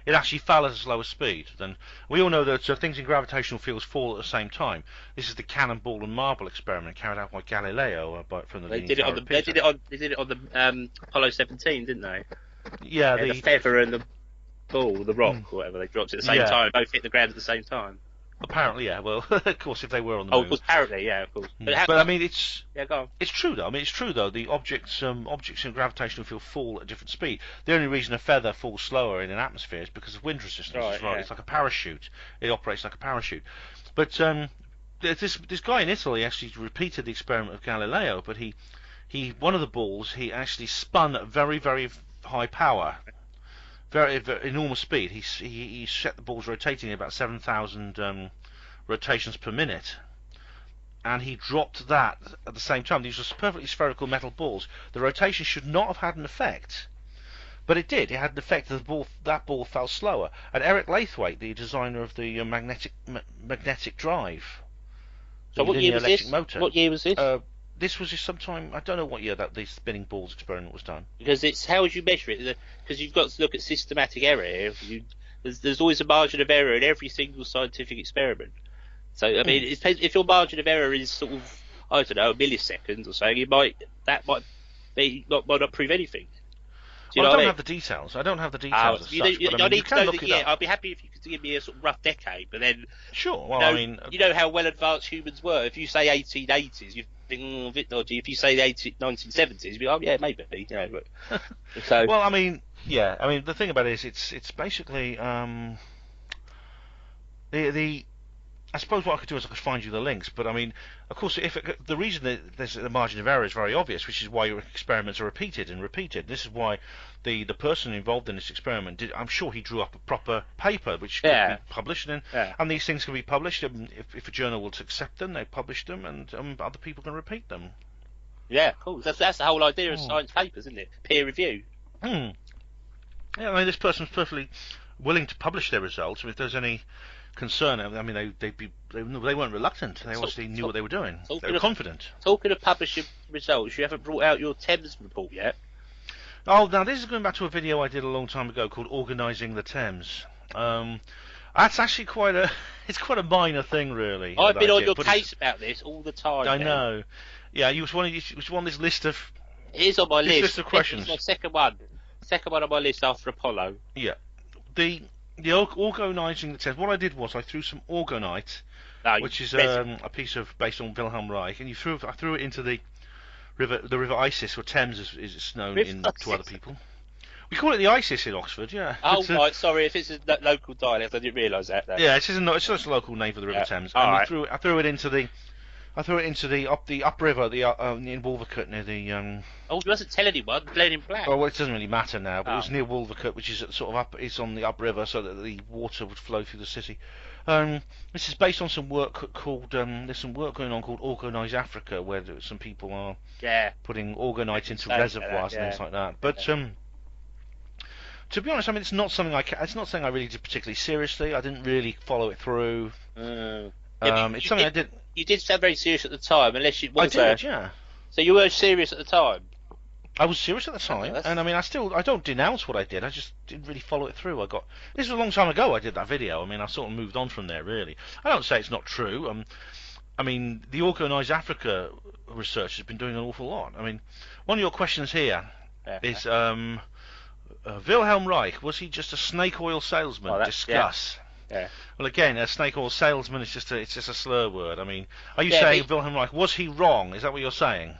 it actually fell at a slower speed. Then we all know that things in gravitational fields fall at the same time. This is the cannonball and marble experiment carried out by Galileo from the. They did it on the Apollo 17, didn't they? Yeah, the feather and the ball, the rock, or whatever. They dropped at the same time. Both hit the ground at the same time. Apparently, yeah. Well, of course, if they were on the moon. Of course, apparently, yeah, of course. But I mean, it's go on. It's true though. I mean, it's true though. The objects in a gravitational field fall at a different speed. The only reason a feather falls slower in an atmosphere is because of wind resistance. Right. Yeah. It's like a parachute. It operates like a parachute. But this guy in Italy actually repeated the experiment of Galileo. But he one of the balls he actually spun at very, very high power. Very, very enormous speed. He set the balls rotating at about 7,000 rotations per minute, and he dropped that at the same time. These were perfectly spherical metal balls. The rotation should not have had an effect, but it did. It had an effect that that ball fell slower. And Eric Lathwaite, the designer of the magnetic drive, so what year was this? motor, What year was this? this was just sometime, I don't know what year that the spinning balls experiment was done. Because it's how would you measure it? Because you've got to look at systematic error here. There's always a margin of error in every single scientific experiment. So I mean, it depends, if your margin of error is sort of, I don't know, a millisecond or something, might not prove anything. Well, I don't have the details. I don't have the details as such, but I mean, you can look it up. I'd be happy if you could give me a sort of rough decade, but then sure. Well, I mean, you know how well advanced humans were. If you say 1880s, you think a bit dodgy. If you say the 1970s, you'd be like, oh yeah, maybe. You know, but, so well, I mean, yeah. I mean, the thing about it is, it's basically the I suppose what I could do is I could find you the links, but I mean, of course, the reason that there's a margin of error is very obvious, which is why your experiments are repeated and repeated. This is why the person involved in this experiment did. I'm sure he drew up a proper paper which could be published, and these things can be published. If a journal will accept them, they publish them, and other people can repeat them. Yeah, cool. That's the whole idea of science papers, isn't it? Peer review. Yeah, I mean, this person's perfectly willing to publish their results. If there's any concern, I mean, they weren't reluctant. They obviously knew what they were doing. They were confident. Talking of publishing results, you haven't brought out your Thames report yet. Oh, now this is going back to a video I did a long time ago called "Organising the Thames." That's actually quite a minor thing, really. I've been on your case about this all the time. I know. Yeah, you was on this list of. It is on my list of questions. It's my second one on my list after Apollo. Yeah, the organising the Thames. What I did was I threw some orgonite, which is a piece of based on Wilhelm Reich, and I threw it into the river Isis, or Thames as it's known to other people. We call it the Isis in Oxford, yeah. Oh, right, sorry, if it's a local dialect, I didn't realise that. No. Yeah, it's just a local name for the River Thames. And I threw it into the upriver, in Wolvercut near the. Oh, you mustn't tell anyone. Blown in black. Oh, well, it doesn't really matter now, but it was near Wolvercut, which is sort of up. It's on the upriver, so that the water would flow through the city. This is based on some work called. There's some work going on called Organise Africa, where some people are putting orgonite into reservoirs and things like that. But to be honest, I mean, it's not something I really did particularly seriously. I didn't really follow it through. It's something I did. You did sound very serious at the time, unless you. I did, yeah. So you were serious at the time. I was serious at the time, and I mean, I don't denounce what I did. I just didn't really follow it through. This was a long time ago. I did that video. I mean, I sort of moved on from there. Really, I don't say it's not true. I mean, the Organise Africa research has been doing an awful lot. I mean, one of your questions here is Wilhelm Reich, was he just a snake oil salesman? Discuss. Yeah. Well, again, a snake oil salesman is just a slur word. I mean, are you saying Wilhelm Reich, was he wrong? Is that what you're saying?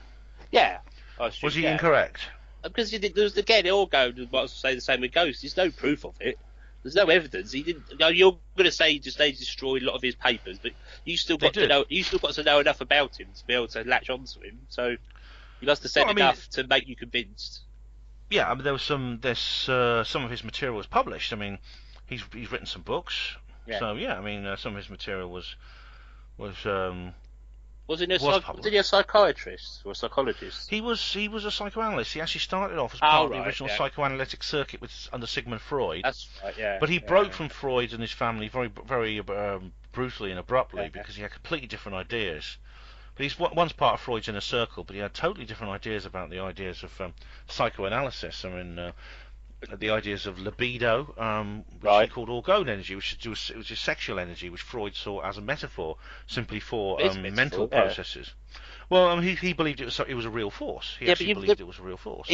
Yeah. Was he incorrect? Because there's again, it all goes. I say the same with Ghost. There's no proof of it. There's no evidence. He didn't. You're going to say they destroyed a lot of his papers, but you still got to know. You still got to know enough about him to be able to latch onto him. So you must have said enough to make you convinced. Yeah, I mean, there's some of his material was published. I mean, he's written some books. Yeah. So yeah, I mean, some of his material was Was he a psychiatrist or a psychologist? He was a psychoanalyst. He actually started off as part of the original psychoanalytic circuit under Sigmund Freud. That's right, yeah. But he broke from Freud and his family very, very brutally and abruptly because he had completely different ideas. But he's once part of Freud's inner circle, but he had totally different ideas about the ideas of psychoanalysis. I mean, the ideas of libido, which he called orgone energy, which is sexual energy, which Freud saw as a metaphor simply for mental processes. Well, he believed it was a real force. He actually believed it was a real force.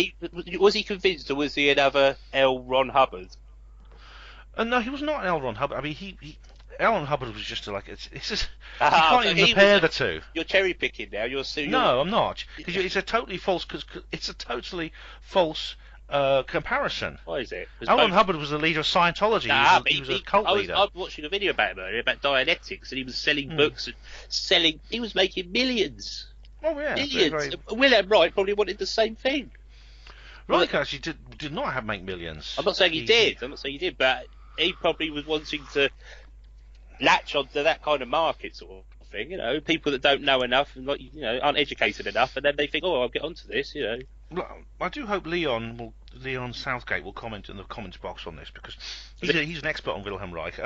Was he convinced, or was he another L. Ron Hubbard? No, he was not L. Ron Hubbard. I mean, L. Ron Hubbard was just like it's just you can't even compare the two. You're cherry picking now. No, I'm not, because it's a totally false. Comparison. Why is it? L. Ron Hubbard was the leader of Scientology. He was a cult leader. I was watching a video about him earlier about Dianetics, and he was selling books and he was making millions. Oh yeah, millions. Wilhelm Reich probably wanted the same thing. Reich actually did not make millions. I'm not saying he did. But he probably was wanting to latch onto that kind of market sort of thing. You know, people that don't know enough and aren't educated enough, and then they think, oh, I'll get onto this. You know. Well, I do hope Leon Southgate will comment in the comments box on this, because he's an expert on Wilhelm Reich.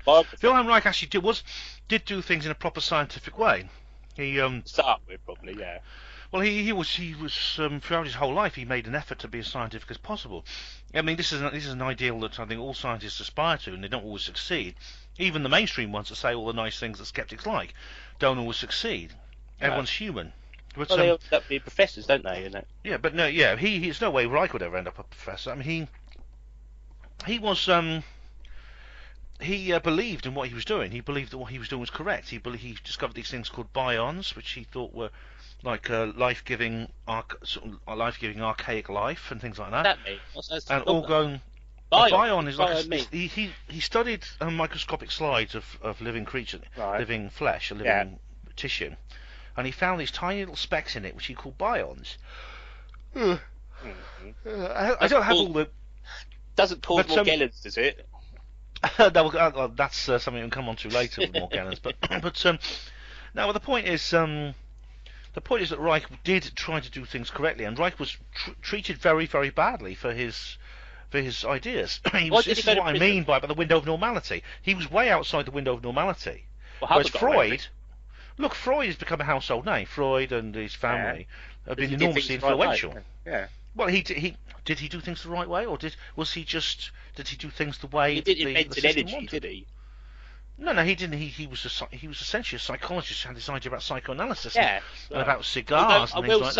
Wilhelm Reich actually did do things in a proper scientific way. He Start up with probably, yeah. Well, he was throughout his whole life he made an effort to be as scientific as possible. I mean, this is an ideal that I think all scientists aspire to, and they don't always succeed. Even the mainstream ones that say all the nice things that skeptics like don't always succeed. No. Everyone's human. But, Well, they end up being professors, don't they? You know? yeah, but no, yeah, he's no way Reich would ever end up a professor. I mean, he was he believed in what he was doing. He believed that what he was doing was correct. He discovered these things called bions, which he thought were like life-giving archaic life and things like that. What's that? And all going. A bion is like he studied microscopic slides of living creatures, living flesh, living tissue, and he found these tiny little specks in it, which he called bions. I don't have all the. Doesn't cause Morgellons, does it? No, that's something we can come on to later with Morgellons. But now the point is that Reich did try to do things correctly, and Reich was treated very, very badly for his ideas. This is what I mean by the window of normality. He was way outside the window of normality. Whereas Freud, Freud has become a household name. Freud and his family have been enormously influential. Yeah. Well, did he do things the right way, or did he do things the way he didn't invent the system energy, wanted? did he? No, he didn't. He was essentially a psychologist who had this idea about psychoanalysis and about cigars and things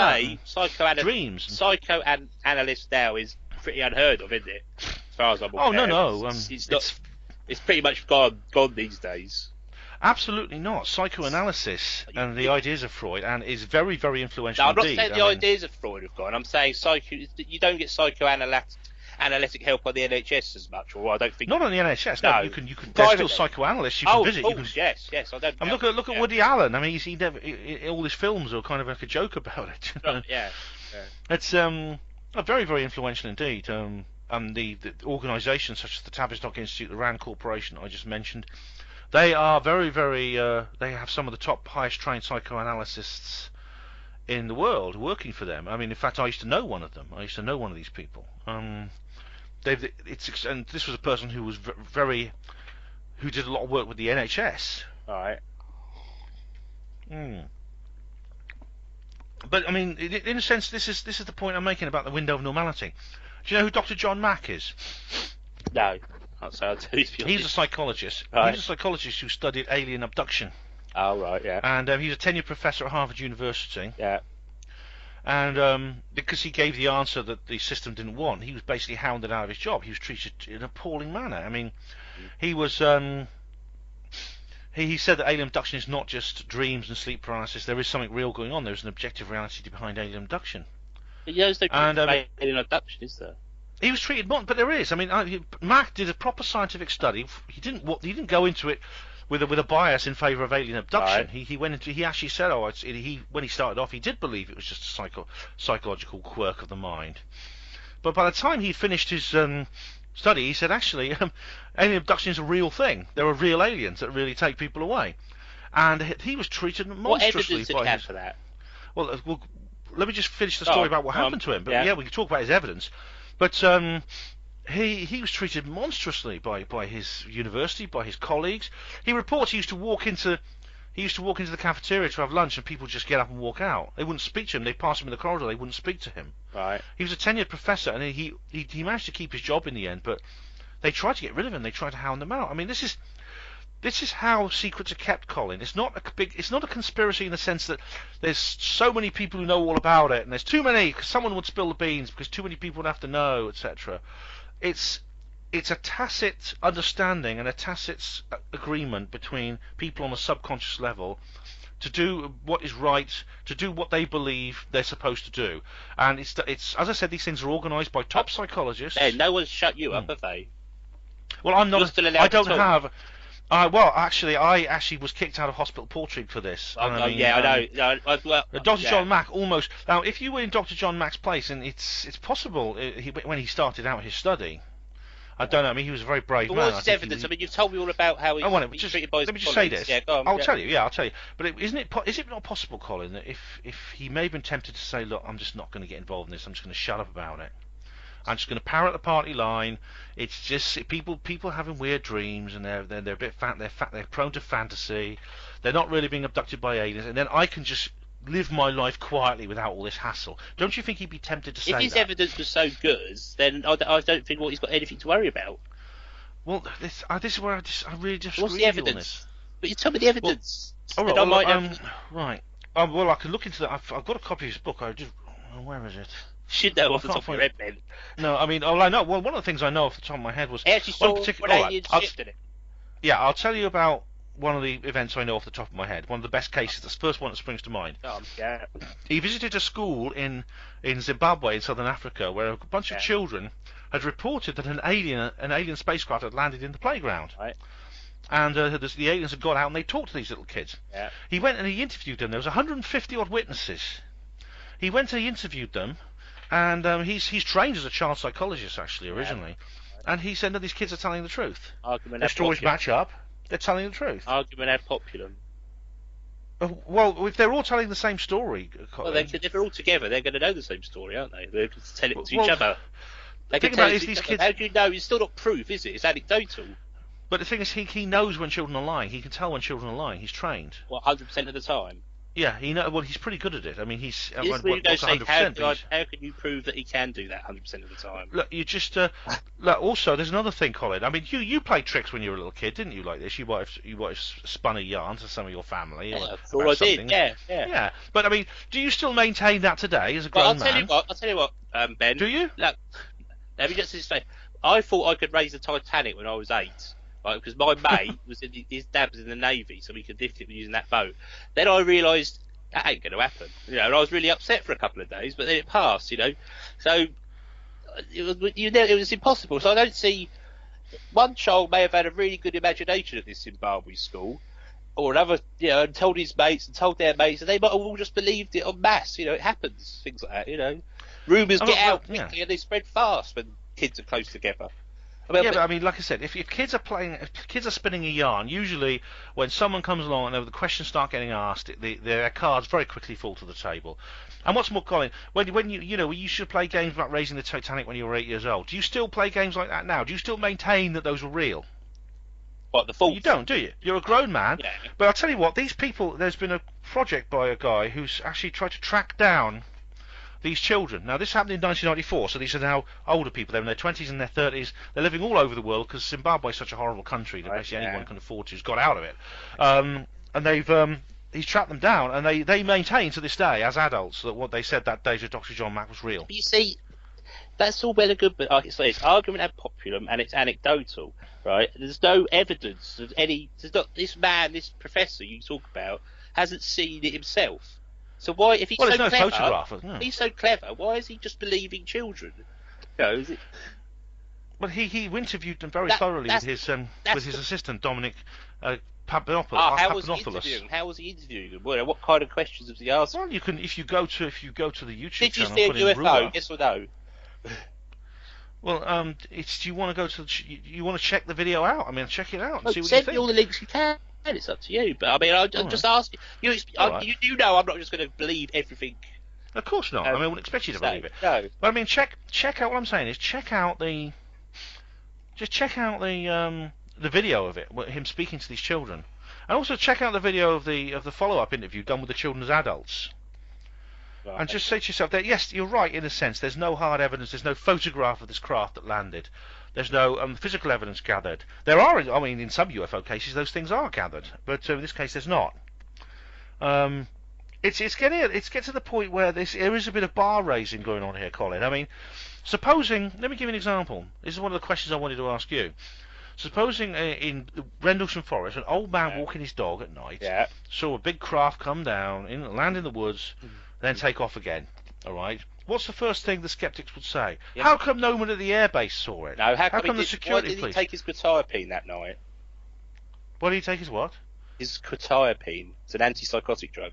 like that. Dreams. Psychoanalyst now is pretty unheard of, isn't it? As far as I'm aware. Oh no. It's pretty much gone these days. Absolutely not. Psychoanalysis and the ideas of Freud is very, very influential. No, I'm not indeed. saying the ideas of Freud have gone. I'm saying you don't get psychoanalytic help on the NHS as much, or I don't think. Not on the NHS. No, you can. There's still psychoanalysts you can visit. Of course, yes. I don't. Look at Woody Allen. I mean, he never. All his films are kind of like a joke about it. You know? Yeah. It's very, very influential indeed. And the organisations such as the Tavistock Institute, the Rand Corporation I just mentioned, they are very, very. They have some of the top, highest trained psychoanalysts in the world working for them. I mean, in fact, I used to know one of them. I used to know one of these people. And this was a person who was who did a lot of work with the NHS. All right. But I mean, in a sense, this is the point I'm making about the window of normality. Do you know who Dr. John Mack is? No. He's a psychologist. Right. He's a psychologist who studied alien abduction. Oh right, yeah. And he's a tenured professor at Harvard University. Yeah. And because he gave the answer that the system didn't want, he was basically hounded out of his job. He was treated in an appalling manner. I mean, he was. He said that alien abduction is not just dreams and sleep paralysis. There is something real going on. There's an objective reality behind alien abduction. But there's no alien abduction, is there? He was treated, but there is. I mean, Mack did a proper scientific study. He didn't go into it with a bias in favour of alien abduction. Right. He went into. He actually said, when he started off, he did believe it was just a psychological quirk of the mind. But by the time he finished his study, he said, actually, alien abduction is a real thing. There are real aliens that really take people away, and he was treated monstrously. What evidence did he have for that? Well, let me just finish the story about what happened to him. But yeah, we can talk about his evidence. But he was treated monstrously by his university, by his colleagues. He reports he used to walk into the cafeteria to have lunch, and people just get up and walk out. They wouldn't speak to him. They passed him in the corridor. They wouldn't speak to him. Right. He was a tenured professor, and he managed to keep his job in the end. But they tried to get rid of him. They tried to hound him out. I mean, this is how secrets are kept, Colin. It's not a conspiracy in the sense that there's so many people who know all about it, and there's too many because someone would spill the beans because too many people would have to know, etc. It's a tacit understanding and a tacit agreement between people on a subconscious level to do what is right, to do what they believe they're supposed to do. And it's as I said, these things are organised by top psychologists. Yeah, no one's shut you up, have they? Well, I'm not. I don't have. Well, actually, I was kicked out of hospital portrait for this. I know. Dr. John Mack almost. Now, if you were in Dr. John Mack's place, and it's possible when he started out his study, I don't know. I mean, he was a very brave man. What's his evidence? I mean, you've told me all about how he's treated by his Let me just say this. Yeah, go on, I'll tell you. But is it not possible, Colin, that if he may have been tempted to say, look, I'm just not going to get involved in this. I'm just going to shut up about it. I'm just going to parrot the party line. It's just people having weird dreams, and they're a bit they're prone to fantasy. They're not really being abducted by aliens, and then I can just live my life quietly without all this hassle. Don't you think he'd be tempted to say If his that? evidence was so good, then I don't think he's got anything to worry about. Well, this is where I really disagree What's with the you on evidence? this. But you tell me the evidence. All right, Then I well, might have... right. Well, I can look into that. I've got a copy of his book. Where is it? Should know off the can't top of your find head, Ben. No, I mean, all I know. Well, one of the things I know off the top of my head was He actually one saw particular. an All alien right, ship, didn't it? yeah, I'll tell you about one of the events I know off the top of my head. One of the best cases. That's the first one that springs to mind. Yeah. He visited a school in Zimbabwe in southern Africa where a bunch of children had reported that an alien spacecraft had landed in the playground. Right. And the aliens had got out and they talked to these little kids. Yeah. He went and he interviewed them. There was 150 odd witnesses. He went and he interviewed them, and he's trained as a child psychologist actually originally, and he said that these kids are telling the truth. Argument Their ad stories populum. match up. They're telling the truth. Argument ad populum. Well, if they're all telling the same story, Colin, Well, if they're all together, they're going to know the same story, aren't they? They're going to tell it to Well, each other. They think can tell about it it, to these each other. kids- How do you know? It's still not proof, is it? It's anecdotal. but the thing is, he knows when children are lying. He can tell when children are lying. He's trained. What, 100% of the time? Yeah, well, he's pretty good at it. I mean, he's This is what's where you go say, 100%. how can you prove that he can do that 100% of the time? Look, you just look. Also, there's another thing, Colin. I mean, you played tricks when you were a little kid, didn't you? Like this, you might have spun a yarn to some of your family. Yeah, or sure about I did. something. Yeah. Yeah, but I mean, do you still maintain that today as a Well, grown I'll man? tell you what, Ben. Do you? Look, let me just say, I thought I could raise the Titanic when I was 8. Right, because my mate his dad was in the Navy, so we could lift it using that boat. Then I realised that ain't going to happen, and I was really upset for a couple of days, but then it passed, So it was impossible. So I don't see. One child may have had a really good imagination at this Zimbabwe school, or another, and told his mates and told their mates, and they might have all just believed it en masse. It happens, things like that. Rumours get out quickly and they spread fast when kids are close together. But I mean, like I said, if kids are spinning a yarn, usually when someone comes along and the questions start getting asked, their cards very quickly fall to the table. And what's more, Colin, when you used to play games about raising the Titanic when you were 8 years old. Do you still play games like that now? Do you still maintain that those were real? What, the fault? You don't, do you? You're a grown man. Yeah. But I'll tell you what, these people. There's been a project by a guy who's actually tried to track down these children. Now, this happened in 1994, so these are now older people. They're in their 20s and their 30s. They're living all over the world because Zimbabwe is such a horrible country that basically anyone can afford to has got out of it. And he's tracked them down, and they maintain to this day, as adults, that what they said that day to Dr. John Mack was real. But you see, that's all well and good, but like I say, it's argument ad populum and it's anecdotal, right? There's no evidence of any. This professor you talk about hasn't seen it himself. So why, if he's Well, so there's no clever, photograph. No. he's so clever, why is he just believing children? Is it? Well, he interviewed them very thoroughly with his assistant Dominic Papadopoulos. How was he interviewing? How was he interviewing them? What kind of questions was he asking? Well, you can if you go to the YouTube Did you channel. see a put in UFO? Ruler. Yes or no? Well, do you want to go to you want to check the video out? I mean, check it out and see what you Send think. me all the links you can. It's up to you. But I mean, I'm just asking you. You know, I'm not just going to believe everything. Of course not. I mean, I wouldn't expect you to believe it. No. But I mean, check out. What I'm saying is check out the video of it, him speaking to these children, and also check out the video of the follow-up interview done with the children as adults. Right. And just say to yourself that yes, you're right in a sense. There's no hard evidence. There's no photograph of this craft that landed. There's no physical evidence gathered. There are, I mean, in some UFO cases, those things are gathered, but in this case, there's not. It's getting to the point where there is a bit of bar raising going on here, Colin. I mean, supposing, let me give you an example. This is one of the questions I wanted to ask you. Supposing in Rendlesham Forest, an old man walking his dog at night saw a big craft come down, land in the woods, then take off again. All right. What's the first thing the skeptics would say? Yeah. How come no one at the airbase saw it? No, how come the security police? Why did he take his quetiapine that night? Why did he take his what? His quetiapine. It's an antipsychotic drug.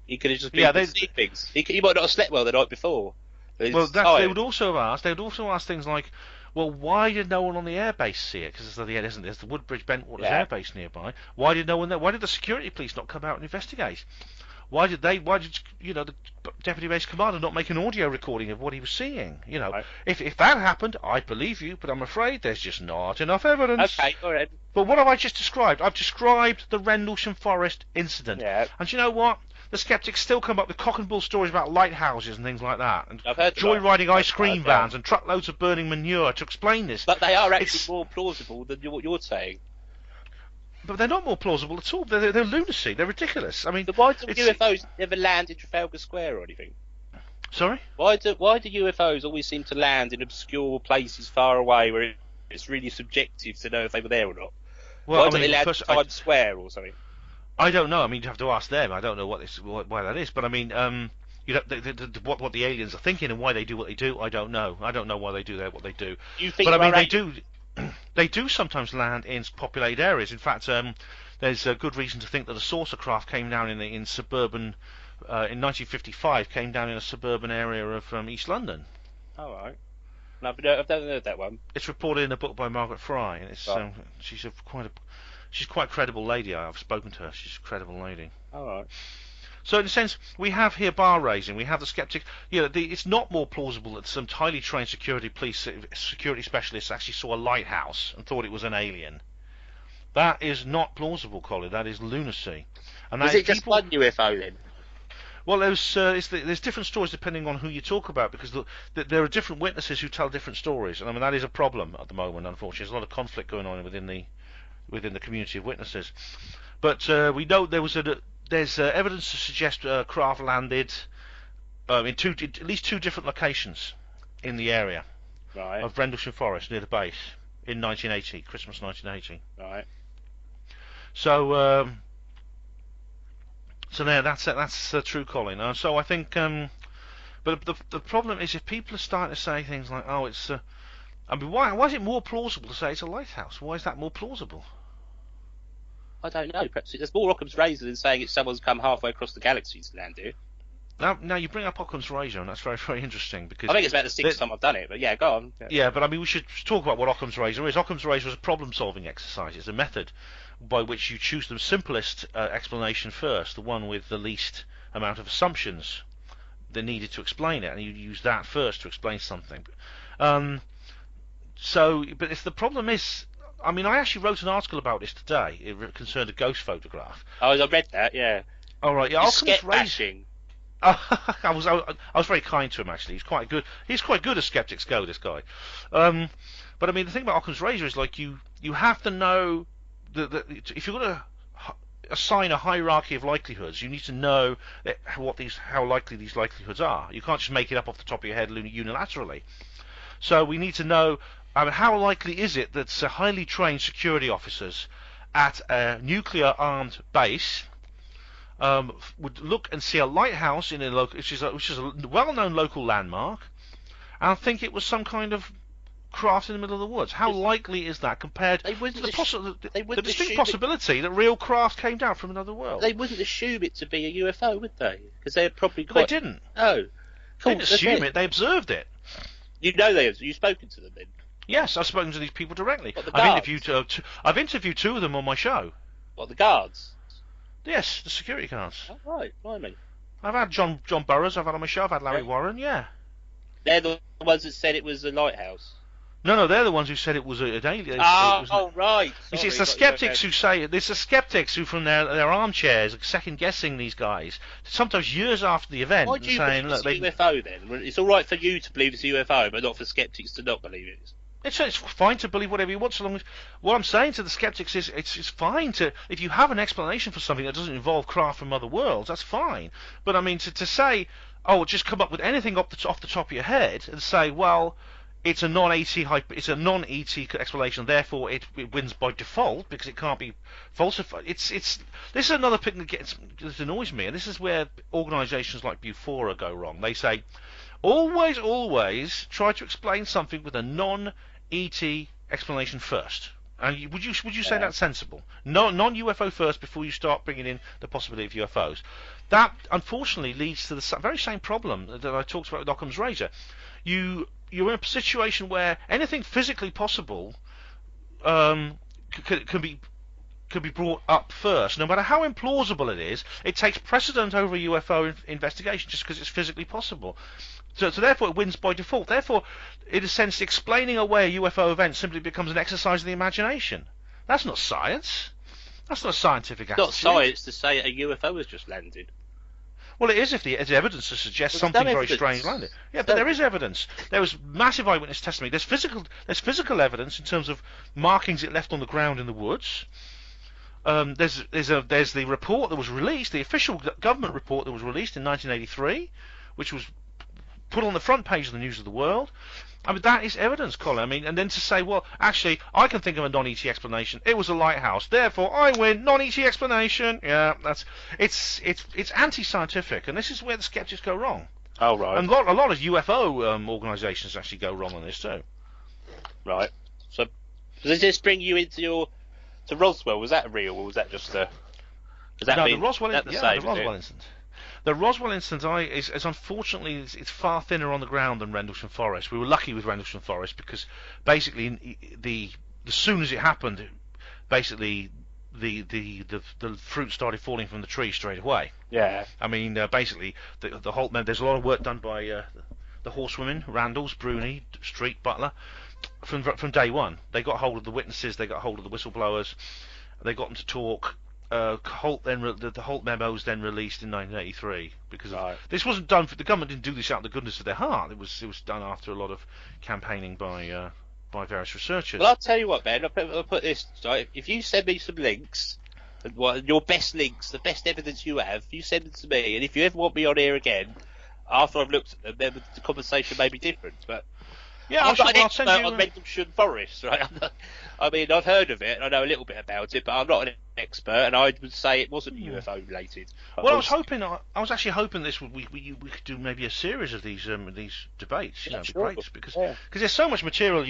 He could have just been sleeping. He might not have slept well the night before. Well, they would also have asked things like, well, why did no one on the airbase see it? Because there's the Woodbridge Bentwaters airbase nearby. Why did no one there? Why did the security police not come out and investigate? Why did the deputy base commander not make an audio recording of what he was seeing? You know, Right. if that happened, I'd believe you, but I'm afraid there's just not enough evidence. Okay, all right. But what have I just described? I've described the Rendlesham Forest incident. Yeah. And do you know what? The skeptics still come up with cock and bull stories about lighthouses and things like that, and I've heard joyriding ice cream I've heard vans and truckloads of burning manure to explain this. But they are actually It's- more plausible than what you're saying. But they're not more plausible at all. They're lunacy. They're ridiculous. I mean, So why do it's- UFOs never land in Trafalgar Square or anything? sorry? Why do UFOs always seem to land in obscure places far away where it's really subjective to know if they were there or not? Well, Why I don't mean, they land first, in Times Square or something? I don't know. I mean, you have to ask them. I don't know why that is. But I mean, you know, what the aliens are thinking and why they do what they do. I don't know. I don't know why they do what they do. You think? But I mean, our they do. They do sometimes land in populated areas. In fact, there's a good reason to think that a saucer craft came down in suburban. In 1955, came down in a suburban area of East London. All right. No, I've never heard that one. It's reported in a book by Margaret Fry, and it's Right. she's quite a credible lady. I've spoken to her. She's a credible lady. All right. So in a sense, we have here bar raising. We have the skeptic. You know, it's not more plausible that some highly trained security specialists actually saw a lighthouse and thought it was an alien. That is not plausible, Colin. That is lunacy. And that Is it just people, one UFO then? Well, there's different stories depending on who you talk about, because there are different witnesses who tell different stories, and I mean that is a problem at the moment. Unfortunately, there's a lot of conflict going on within the community of witnesses. But we know there's evidence to suggest craft landed in at least two different locations in the area Right. of Rendlesham Forest near the base in 1980, Christmas 1980. Right. So. So there, that's true, Colin. So I think, but the problem is if people are starting to say things like, "Oh, it's," I mean, why is it more plausible to say it's a lighthouse? Why is that more plausible? I don't know. Perhaps there's more Occam's razor than saying it's someone's come halfway across the galaxy to land here. Now you bring up Occam's razor, and that's very, very interesting because I think it's about the sixth time I've done it, but yeah, go on. yeah, but I mean, we should talk about what Occam's razor is. Occam's razor is a problem-solving exercise. It's a method by which you choose the simplest explanation first, the one with the least amount of assumptions that needed to explain it, and you use that first to explain something. But if the problem is, I mean, I actually wrote an article about this today. It concerned a ghost photograph. Oh, I read that, yeah. All right, yeah, It's Occam's skep razor. bashing. I was very kind to him actually. He's quite good. He's quite good as skeptics go. This guy. But I mean, the thing about Occam's razor is like you have to know that if you're going to assign a hierarchy of likelihoods, you need to know how likely these likelihoods are. You can't just make it up off the top of your head unilaterally. So we need to know how likely is it that highly trained security officers at a nuclear armed base would look and see a lighthouse in a local, which is a well-known local landmark, and think it was some kind of craft in the middle of the woods. How likely is that compared to the distinct possibility that real craft came down from another world? They wouldn't assume it to be a UFO, would they? Because they're probably They quite... didn't. Oh. They didn't assume it. They observed it. You know you've spoken to them then? Yes, I've spoken to these people directly. What, the I've interviewed two of them on my show. What, the guards? Yes, the security guards. Oh, right, blimey. I've had John Burroughs. I've had on my show. I've had Larry Warren. Yeah. They're the ones that said it was a lighthouse. No, they're the ones who said it was an alien. Right. You see, it's the skeptics who say it. It's the skeptics who, from their armchairs, are second guessing these guys. Sometimes years after the event, Why do you saying, believe "Look, it's a UFO then? It's all right for you to believe it's a UFO, but not for skeptics to not believe it. It's fine to believe whatever you want, so long as what I'm saying to the skeptics is it's fine to, if you have an explanation for something that doesn't involve craft from other worlds, that's fine. But I mean to say, oh, just come up with anything off the top of your head and say, well, it's a non-ET explanation, therefore it wins by default because it can't be falsified. This is another thing that annoys me, and this is where organisations like Bufora go wrong. They say, always try to explain something with a non-ET explanation first. And would you say that's sensible? No, non-UFO first before you start bringing in the possibility of UFOs. That unfortunately leads to the very same problem that I talked about with Occam's razor. You're in a situation where anything physically possible can be could be brought up first. No matter how implausible it is, it takes precedent over a UFO investigation just because it's physically possible. So therefore it wins by default. Therefore, in a sense, explaining away a UFO event simply becomes an exercise in the imagination. That's not science. That's not a scientific attitude. Not science to say a UFO has just landed. Well, it is if there's evidence to suggest There's something no very evidence. strange landed. Yeah, but there is evidence. There was massive eyewitness testimony. There's physical evidence in terms of markings it left on the ground in the woods. There's the report that was released, the official government report that was released in 1983, which was put on the front page of the News of the World. I mean, that is evidence, Colin. I mean, and then to say, well, actually, I can think of a non-ET explanation. It was a lighthouse, therefore I win. Non-ET explanation. Yeah, it's anti-scientific, and this is where the skeptics go wrong. Oh, right. And a lot of UFO organisations actually go wrong on this too. Right. So, does this bring you into to Roswell? Was that real, or was that just a? The Roswell incident. The Roswell incident is unfortunately it's far thinner on the ground than Rendlesham Forest. We were lucky with Rendlesham Forest because basically as soon as it happened, basically the fruit started falling from the tree straight away. Yeah. I mean, basically the whole there's a lot of work done by the horsewomen, Randalls, Bruni, Street, Butler, from day one. They got hold of the witnesses, they got hold of the whistleblowers, they got them to talk. Holt the Holt memos then released in 1983 because this wasn't done. The government didn't do this out of the goodness of their heart. It was done after a lot of campaigning by various researchers. Well, I'll tell you what, Ben. I'll put this. Right, if you send me some links, your best links, the best evidence you have, you send it to me. And if you ever want me on here again, after I've looked at them, then the conversation may be different. But yeah, I'm not an I'll expert send you on Rendlesham Forest, right? I mean, I've heard of it, and I know a little bit about it, but I'm not an expert, and I would say it wasn't UFO related. Well, I was actually hoping we could do maybe a series of these debates, sure. debates, because there's so much material.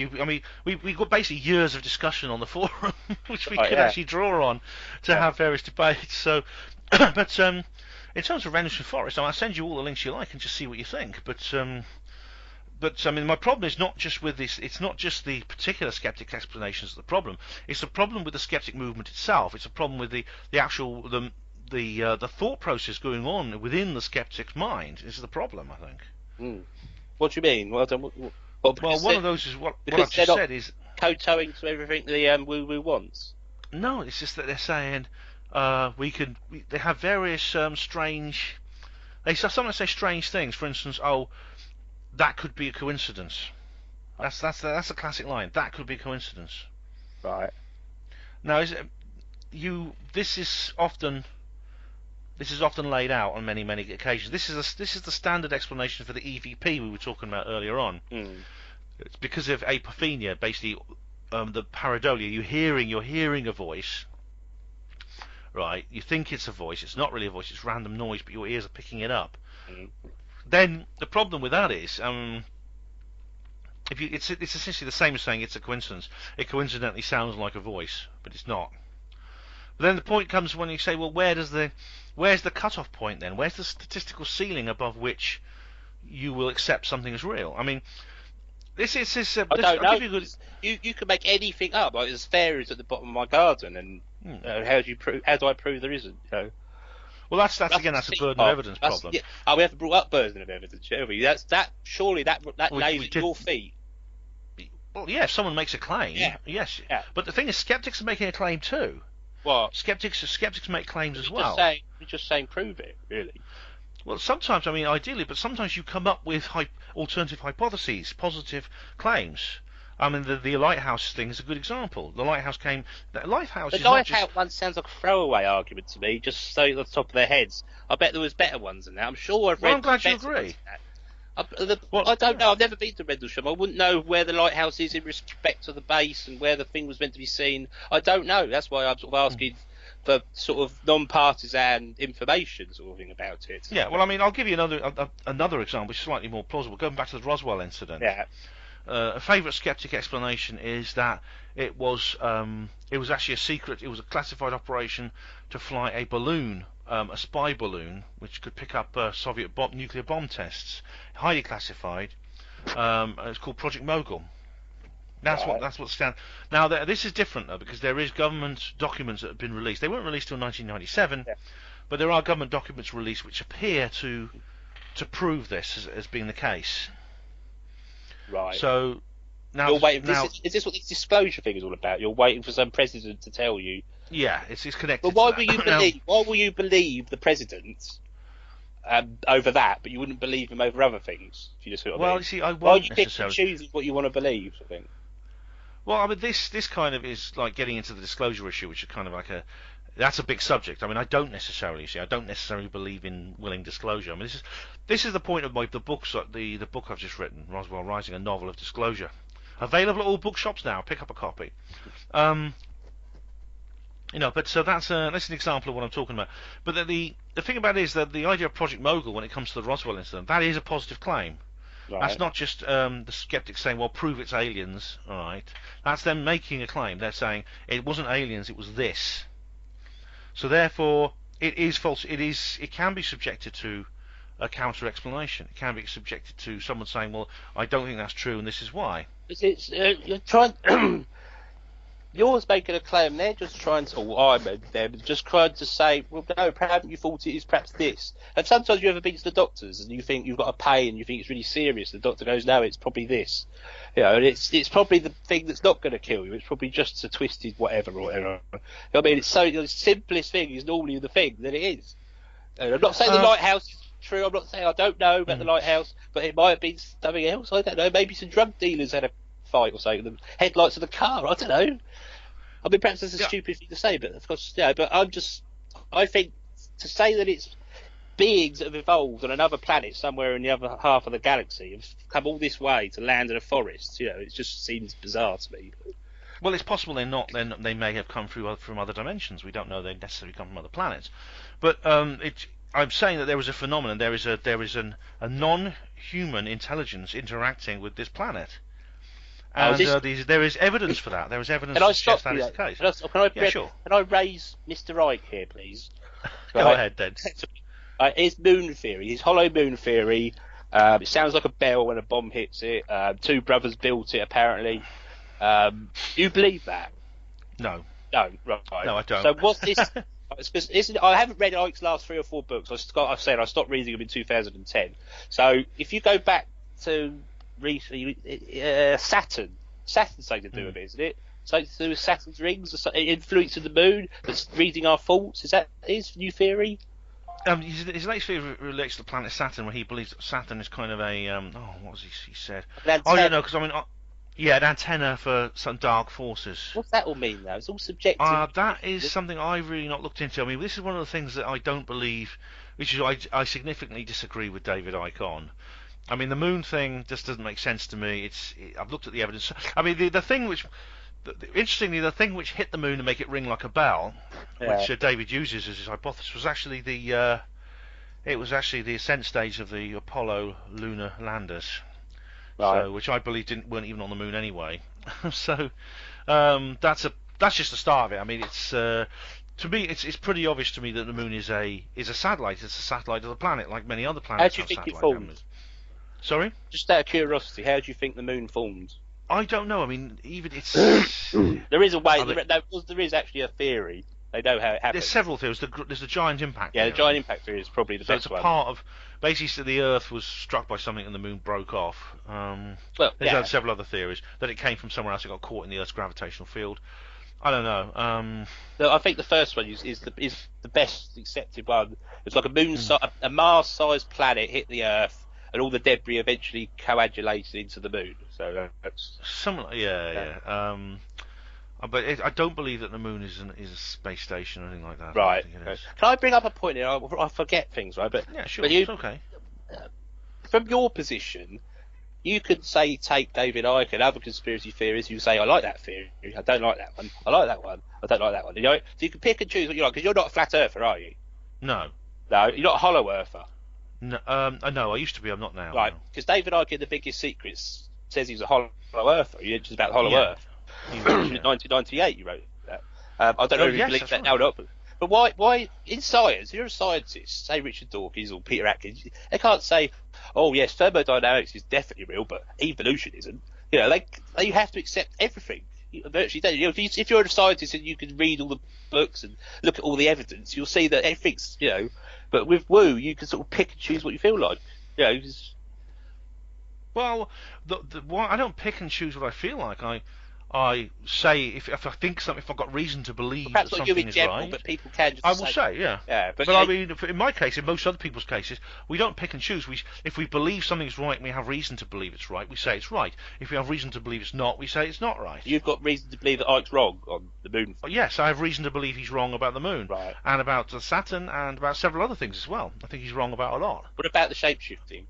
We got basically years of discussion on the forum, which we could actually draw on to have various debates. So, but in terms of Rendlesham Forest, I'll send you all the links you like and just see what you think. But I mean, my problem is not just with this. It's not just the particular skeptic explanations of the problem. It's a problem with the skeptic movement itself. It's a problem with the actual the thought process going on within the skeptic's mind. This is the problem, I think. Mm. What do you mean? Well, one of those is what I've just said is kowtowing to everything the woo-woo wants. No, it's just that they're saying they have various strange. They sometimes say strange things. For instance, that could be a coincidence. That's a classic line. That could be a coincidence. Right. Now, this is often laid out on many occasions. This is the standard explanation for the EVP we were talking about earlier on. Mm. It's because of apophenia, basically the pareidolia. You're hearing a voice, right? You think it's a voice. It's not really a voice. It's random noise, but your ears are picking it up. Mm. Then the problem with that is, it's essentially the same as saying it's a coincidence. It coincidentally sounds like a voice, but it's not. But then the point comes when you say, well, where's the cut-off point then? Where's the statistical ceiling above which you will accept something as real? I mean, this is. I don't know. You can make anything up. Like there's fairies at the bottom of my garden, and how do I prove there isn't? Well, that's a burden of evidence problem. Yeah. We haven't brought up burden of evidence, have we? Surely that lays at your feet. Well, yeah, if someone makes a claim, yes. Yeah. But the thing is, skeptics are making a claim too. What? Skeptics make claims as well. You're just saying prove it, really. Well, sometimes, I mean, ideally, but sometimes you come up with alternative hypotheses, positive claims. I mean, the lighthouse thing is a good example. The lighthouse one sounds like a throwaway argument to me, just so at the top of their heads. I bet there was better ones than that. I'm sure I've read. Well, I'm glad you agree. I don't know. I've never been to Rendlesham. I wouldn't know where the lighthouse is in respect to the base and where the thing was meant to be seen. I don't know. That's why I'm sort of asking for sort of non-partisan information sort of thing about it. Yeah. Well, I mean, I'll give you another example, which is slightly more plausible. Going back to the Roswell incident. Yeah. A favourite skeptic explanation is that it was actually a secret. It was a classified operation to fly a balloon, a spy balloon, which could pick up Soviet nuclear bomb tests. Highly classified. It's called Project Mogul. That's what stands. Now this is different though, because there is government documents that have been released. They weren't released till 1997, Yeah. but there are government documents released which appear to prove this as being the case. Right. So now You're waiting. now Is this what this disclosure thing is all about? You're waiting for some president to tell you. yeah, it's connected. But why to will that. you believe? Why will you believe the president over that, but you wouldn't believe him over other things? If you just sort of Well, you see, I why won't do you pick and necessarily. choose what you want to believe? I think. Well, I mean, this kind of is like getting into the disclosure issue, which is kind of like that's a big subject. I mean, I don't necessarily believe in willing disclosure. I mean, this is the point of the books, the book I've just written, Roswell Rising, a novel of disclosure, available at all bookshops now. Pick up a copy. But so that's an example of what I'm talking about. But the thing about it is that the idea of Project Mogul, when it comes to the Roswell incident, that is a positive claim. Right. That's not just the skeptics saying, well, prove it's aliens, all right? That's them making a claim. They're saying it wasn't aliens, it was this. So therefore, it is false. It can be subjected to a counter-explanation. It can be subjected to someone saying, well, I don't think that's true, and this is why. You're trying. You're making a claim. They're just trying to. They're just trying to say, well, no, haven't you thought it is perhaps this? And sometimes you ever been to the doctors and you think you've got a pain and you think it's really serious. The doctor goes, no, it's probably this. And it's probably the thing that's not going to kill you. It's probably just a twisted whatever or whatever. I mean, it's so the simplest thing is normally the thing that it is. And I'm not saying the lighthouse is true. I'm not saying I don't know about the lighthouse, but it might have been something else. I don't know. Maybe some drug dealers had a fight or something. The headlights of the car. I don't know. I mean, perhaps that's a stupid thing to say, but of course, But I think to say that it's beings that have evolved on another planet somewhere in the other half of the galaxy have come all this way to land in a forest, it just seems bizarre to me. Well, it's possible they're not. They may have come from other dimensions. We don't know they necessarily come from other planets, but I'm saying that there is a phenomenon. There is a non-human intelligence interacting with this planet. And there is evidence for that. There is evidence to suggest that is the case. Sure. Can I raise Mr. Ike here, please? Go ahead, then. His moon theory, his hollow moon theory. It sounds like a bell when a bomb hits it. Two brothers built it, apparently. You believe that? No. No, right. No, I don't. So what's this? I haven't read Ike's last 3 or 4 books. I've said I stopped reading them in 2010. So if you go back to recently, Saturn's something to do with it, isn't it? Something to do with Saturn's rings, influencing the moon, that's reading our thoughts. Is that his new theory? His latest theory relates to the planet Saturn, where he believes that Saturn is kind of a what was he said? I don't know, because I mean, an antenna for some dark forces. What's that all mean, though? It's all subjective. That is something I've really not looked into. I mean, this is one of the things that I don't believe, which is I significantly disagree with David Icke on. I mean, the moon thing just doesn't make sense to me. I've looked at the evidence. I mean, the thing which, interestingly, the thing which hit the moon to make it ring like a bell, which David uses as his hypothesis, was actually the ascent stage of the Apollo lunar landers, right. So, which I believe weren't even on the moon anyway. So that's just the start of it. I mean, it's to me, it's pretty obvious to me that the moon is a satellite. It's a satellite of the planet, like many other planets. How do you think it formed? Sorry? Just out of curiosity, how do you think the moon formed? I don't know. I mean, even it's there is a way. There is actually a theory. They know how it happened. There's several theories. There's the giant impact. Yeah, the giant impact theory is probably the best one. It's a part of basically the Earth was struck by something and the moon broke off. There's several other theories that it came from somewhere else. It got caught in the Earth's gravitational field. I don't know. I think the first one is the best accepted one. It's like a Mars-sized planet hit the Earth, and all the debris eventually coagulated into the moon. So that's but I don't believe that the moon is a space station or anything like that. Right. Can I bring up a point here? I forget things, right? But yeah, sure. It's okay. From your position, you could take David Icke and other conspiracy theories. You say, I like that theory. I don't like that one. I like that one. I don't like that one. So you can pick and choose what you like, because you're not a flat earther, are you? No. No, you're not a hollow earther. No, no, I used to be. I'm not now. Right, because David Icke in The Biggest Secrets says he's a hollow earther. He mentions about hollow earth. In 1998, you wrote that. I don't know if you believe that now or not. But why in science, you're a scientist, say Richard Dawkins or Peter Atkins, they can't say, oh yes, thermodynamics is definitely real, but evolution isn't. You know, you have to accept everything. You virtually don't. You know, if you're a scientist and you can read all the books and look at all the evidence, you'll see that everything's, you know. But with woo, you can sort of pick and choose what you feel like. You know, Well, I don't pick and choose what I feel like. I say if I think something, if I've got reason to believe that perhaps not you something in is general, right, but people can just I will say, yeah. Yeah, But I mean, in my case, in most other people's cases, we don't pick and choose. If we believe something's right and we have reason to believe it's right, we say it's right. If we have reason to believe it's not, we say it's not right. You've got reason to believe that Ike's wrong on the moon. Yes, I have reason to believe he's wrong about the moon, Right. and about Saturn, and about several other things as well. I think he's wrong about a lot. What about the shape-shifting?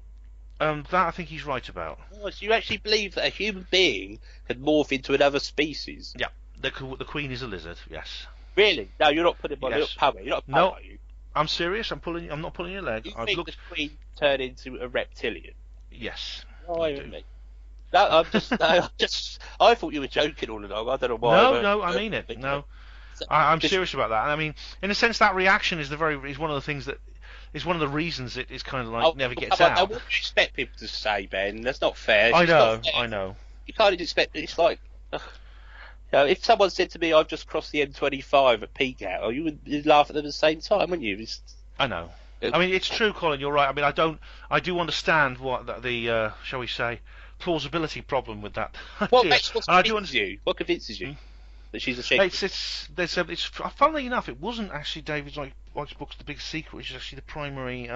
That I think he's right about. Oh, so you actually believe that a human being can morph into another species? Yeah, the Queen is a lizard. Yes. Really? No, you're not putting my Yes. little power. You're not a No. power, are you? I'm serious. I'm not pulling your leg. You I've think looked. the Queen turned into a reptilian? Yes. Why I do. me? No, I thought you were joking all along. I don't know why. No, I mean it. No, I'm serious about that. And I mean, in a sense, that reaction is one of the things that is one of the reasons it is kind of like never gets out. What do you expect people to say, Ben? That's not fair. I It's know. not fair. I know. You can't expect. It's like, you know, if someone said to me, "I've just crossed the M25 at peak hour," you'd laugh at them at the same time, wouldn't you? I know. I mean, it's true, Colin. You're right. I mean, I do understand what the shall we say, plausibility problem with that. What idea. convinces you? What convinces you that she's a shape? It's funnily enough, it wasn't actually David Icke's book's The Big Secret, which is actually the primary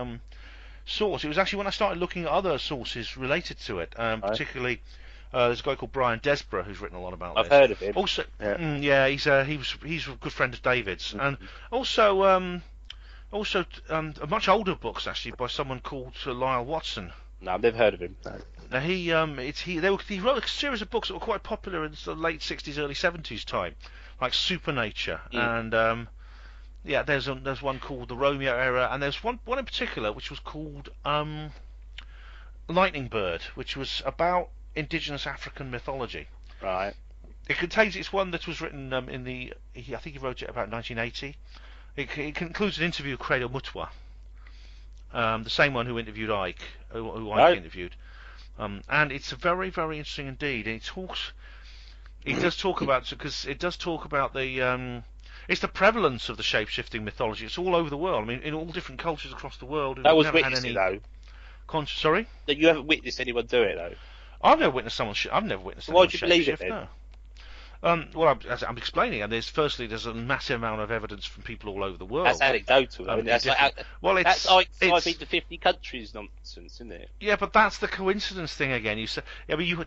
source. It was actually when I started looking at other sources related to it, particularly. There's a guy called Brian Desborough who's written a lot about this. I've heard of him. Also, yeah, he's a good friend of David's, and also much older books actually by someone called Lyle Watson. No, I've never heard of him. No. Now he wrote a series of books that were quite popular in the late '60s, early '70s time, like Supernature, and there's one called The Romeo Era, and there's one in particular which was called Lightning Bird, which was about indigenous African mythology. Right. It's one that was written I think he wrote it about 1980. It includes an interview with Credo Mutwa, the same one who interviewed Ike, who Ike interviewed. And it's very, very interesting indeed. And it does talk about the it's the prevalence of the shape-shifting mythology. It's all over the world. I mean, in all different cultures across the world. That was witnessed, though. Sorry? That you haven't witnessed anyone do it, though. I've never witnessed someone. I've never witnessed. Why do you believe it then? No. Well, as I'm explaining, and there's a massive amount of evidence from people all over the world. That's anecdotal. I mean, that's like 5 to 50 countries nonsense, isn't it? Yeah, but that's the coincidence thing again. You say, I mean, you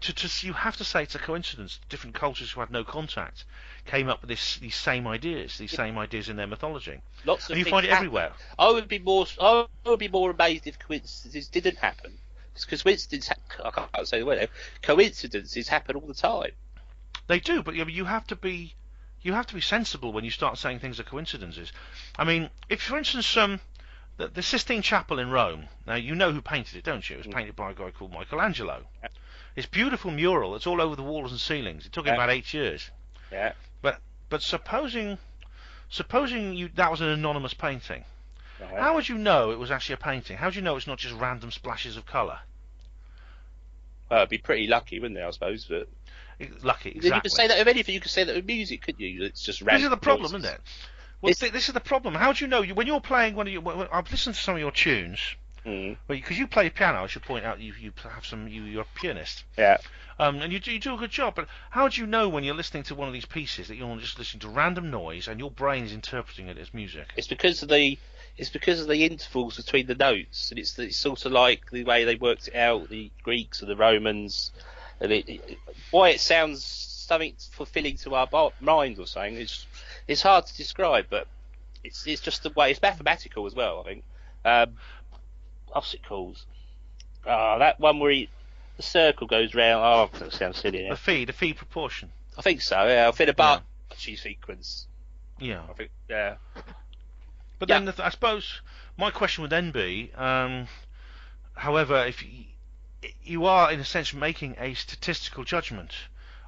have to say it's a coincidence. Different cultures who had no contact came up with these same ideas in their mythology. Lots of and you things find it happen. everywhere. I would be more amazed if coincidences didn't happen. Because I can't say the word. Coincidences happen all the time. They do, but you have to be sensible when you start saying things are coincidences. I mean, if for instance, the Sistine Chapel in Rome. Now you know who painted it, don't you? It was painted by a guy called Michelangelo. Yeah. It's beautiful mural. It's all over the walls and ceilings. It took him about 8 years. Yeah. But supposing that was an anonymous painting, Right. how would you know it was actually a painting? How would you know it's not just random splashes of colour? Well, it'd be pretty lucky, wouldn't it? I suppose, but. Lucky, exactly. You could say that of anything. You could say that with music, couldn't you? It's just random. This is the problem, noises. isn't it? Well, this is the problem. How do you know when you're playing when I've listened to some of your tunes. Because you play piano, I should point out you're a pianist. Yeah. And you do a good job. But how do you know when you're listening to one of these pieces that you're not just listening to random noise and your brain is interpreting it as music? It's because of the intervals between the notes, and it's sort of like the way they worked it out, the Greeks and the Romans, and why it sounds something fulfilling to our mind or something. It's hard to describe, but it's just the way. It's mathematical as well, I think. What's it called? That one where the circle goes round. Oh, that sounds silly. The phi proportion. I think so. Yeah, I think the Barchi sequence. Yeah. I think. Yeah. But then I suppose my question would then be, however, if you are in a sense making a statistical judgment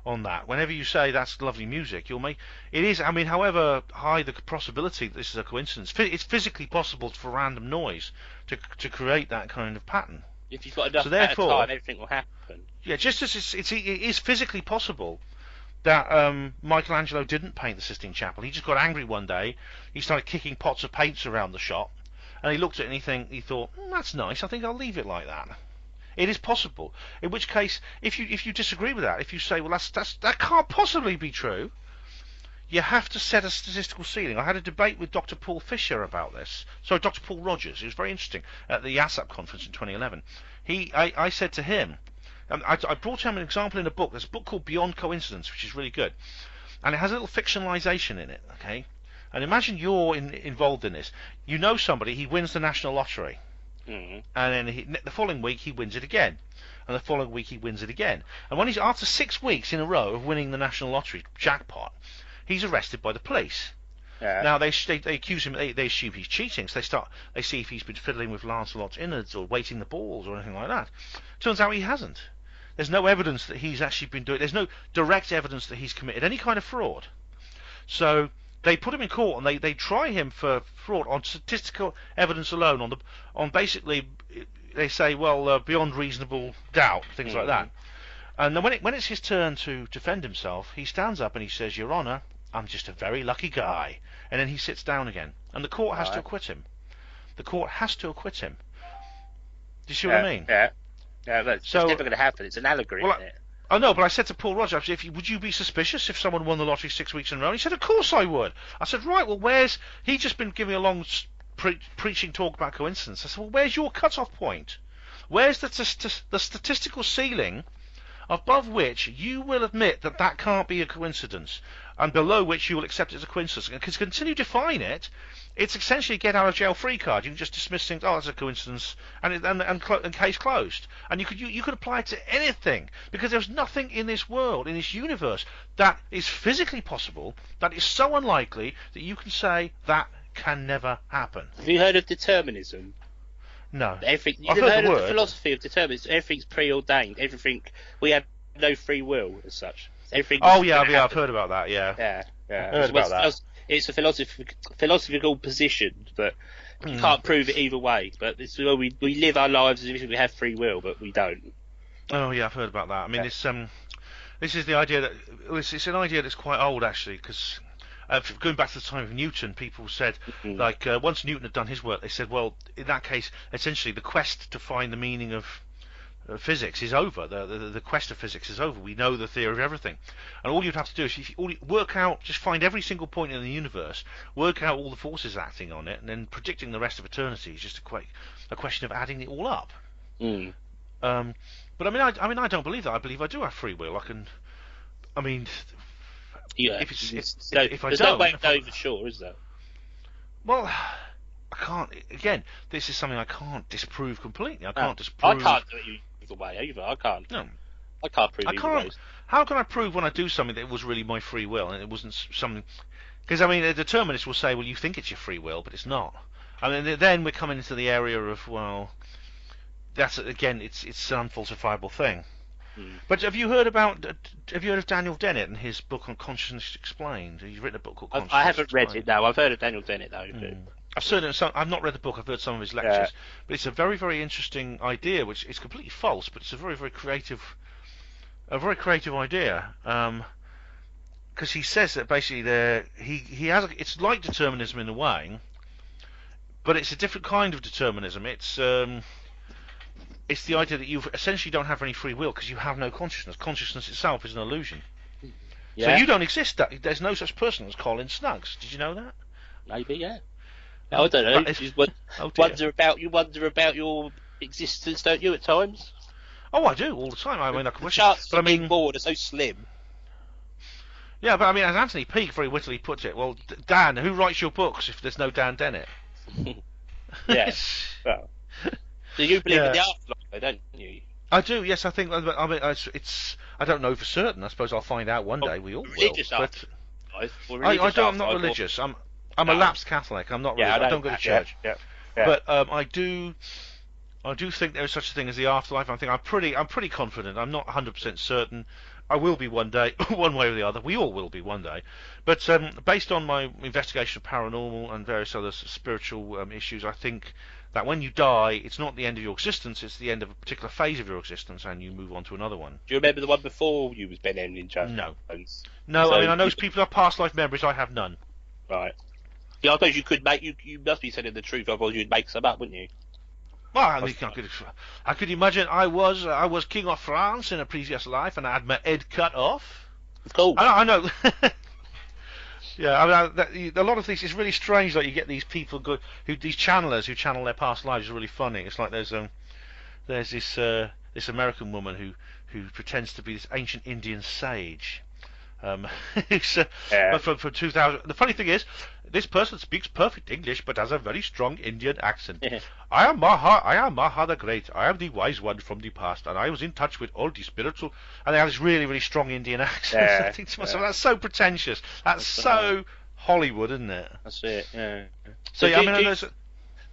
on that, whenever you say that's lovely music, it is. I mean, however high the possibility that this is a coincidence, it's physically possible for random noise to create that kind of pattern. If you've got enough So amount of therefore, time, everything will happen. yeah, just as it is physically possible that Michelangelo didn't paint the Sistine Chapel. He just got angry one day. He started kicking pots of paints around the shop, and he looked at it and he thought, that's nice. I think I'll leave it like that. It is possible. In which case, if you disagree with that, if you say, well, that can't possibly be true, you have to set a statistical ceiling. I had a debate with Dr. Paul Fisher about this. Sorry, Dr. Paul Rogers. It was very interesting at the ASAP conference in 2011. I said to him, I brought him an example in a book. There's a book called Beyond Coincidence, which is really good, and it has a little fictionalization in it. Okay, and imagine you're involved in this. You know somebody. He wins the national lottery. And then the following week he wins it again, and the following week he wins it again. And when he's after 6 weeks in a row of winning the national lottery jackpot, he's arrested by the police. Yeah. Now they accuse him. They assume he's cheating. So they see if he's been fiddling with Lancelot's innards or weighting the balls or anything like that. Turns out he hasn't. There's no evidence that he's actually been doing. There's no direct evidence that he's committed any kind of fraud. So they put him in court and they try him for fraud on statistical evidence alone. On basically, they say, well, beyond reasonable doubt, things like that. And then when it's his turn to defend himself, he stands up and he says, Your Honour, I'm just a very lucky guy. And then he sits down again, and the court has to acquit him. The court has to acquit him. Do you see what I mean? Yeah. Yeah, but it's never going to happen. It's an allegory, isn't it? I know, but I said to Paul Rogers, would you be suspicious if someone won the lottery 6 weeks in a row? And he said, of course I would. I said, right, well, he just been giving a long preaching talk about coincidence. I said, well, where's your cut-off point? Where's the statistical ceiling above which you will admit that can't be a coincidence, and below which you will accept it as a coincidence? Because to continue to define it, it's essentially a get out of jail free card. You can just dismiss things. Oh, it's a coincidence, and case closed. And you could apply it to anything, because there's nothing in this world, in this universe, that is physically possible, that is so unlikely that you can say that can never happen. Have you heard of determinism? No. You've heard of the philosophy of determinism. Everything's preordained. We have no free will as such. Everything. Oh yeah, I've heard about that. Yeah. Yeah. Heard about that. It's a philosophical position, but you can't prove it either way. But it's we live our lives as if we have free will, but we don't. Oh yeah, I've heard about that. I mean, this is the idea that it's an idea that's quite old actually, because going back to the time of Newton, people said once Newton had done his work, they said, well, in that case, essentially the quest to find the meaning of physics is over. The quest of physics is over. We know the theory of everything, and all you'd have to do is just find every single point in the universe, work out all the forces acting on it, and then predicting the rest of eternity is just a question of adding it all up. But I mean, I don't believe that. I believe I do have free will. Yeah. If I there's don't, no way of knowing for sure, is there? Well, I can't. Again, this is something I can't disprove completely. I can't disprove. I can't do it either way either. I can't. No. I can't prove either way. How can I prove when I do something that it was really my free will and it wasn't something? Because I mean, a determinist will say, well, you think it's your free will, but it's not. I mean, then we're coming into the area of, well, that's again, it's an unfalsifiable thing. But have you heard of Daniel Dennett and his book on Consciousness Explained? He's written a book called Consciousness I haven't Explained. read it. No, I've heard of Daniel Dennett though. I've not read the book. I've heard some of his lectures, but it's a very, very interesting idea, which is completely false, but it's a very, very creative idea. Because he says that basically he has it's like determinism in a way, but it's a different kind of determinism. It's the idea that you essentially don't have any free will because you have no consciousness. Consciousness itself is an illusion. Yeah. So you don't exist. There's no such person as Colin Snuggs. Did you know that? Maybe, yeah. I don't know. You wonder about your existence, don't you, at times? Oh, I do all the time. I mean, the chances of being bored are so slim. Yeah, but I mean, as Anthony Peake very wittily puts it, well, Dan, who writes your books if there's no Dan Dennett? Yeah. Well. So you believe in the afterlife, don't you? I do, yes. I think. I mean, it's. I don't know for certain. I suppose I'll find out one day. We all religious will. But I'm not religious. I'm a lapsed Catholic. I'm not religious. I don't go to church. Yeah. But I do think there is such a thing as the afterlife. I'm pretty confident. I'm not 100% certain. I will be one day, one way or the other. We all will be one day. But based on my investigation of paranormal and various other spiritual issues, I think that when you die, it's not the end of your existence, it's the end of a particular phase of your existence, and you move on to another one. Do you remember the one before you was Ben Emlyn Jones? No. No, So I mean, I know people have past life memories, I have none. Right. Yeah, I suppose you could make, you must be telling the truth, otherwise you'd make some up, wouldn't you? Well, I could imagine I was king of France in a previous life, and I had my head cut off. Cool. I know. Yeah, I mean, a lot of these, it's really strange that you get these people these channelers who channel their past lives. Is really funny. It's like there's this American woman who pretends to be this ancient Indian sage. Who's, from 2000. The funny thing is, this person speaks perfect English but has a very strong Indian accent. I am Maha the Great. I am the wise one from the past, and I was in touch with all the spiritual. And they have this really, really strong Indian accent. I think to myself, that's so pretentious. That's so Hollywood, isn't it? That's it. Yeah. So yeah, do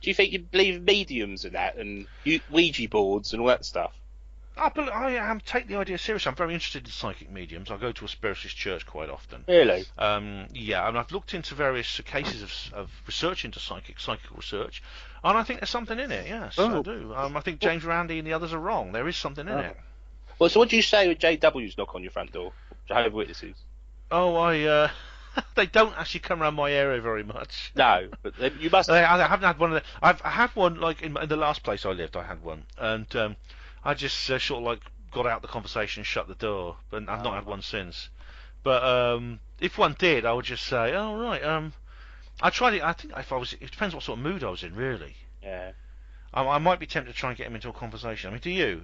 you think you believe in mediums and that, and Ouija boards and all that stuff? I take the idea seriously. I'm very interested in psychic mediums. I go to a spiritualist church quite often. Really? Yeah, and I've looked into various cases of research into psychical research, and I think there's something in it. Yes, I do. I think James Randi and the others are wrong. There is something in it. Well, so what do you say when JWs knock on your front door? Jehovah's Witnesses? Oh, they don't actually come around my area very much. No, but you must. I haven't had one of the. I had one like in the last place I lived. I had one, and I just sort of like got out the conversation and shut the door, but I've not had one since. But if one did, I would just say, "Oh right." I tried it. I think it depends what sort of mood I was in, really. Yeah. I might be tempted to try and get him into a conversation. I mean, do you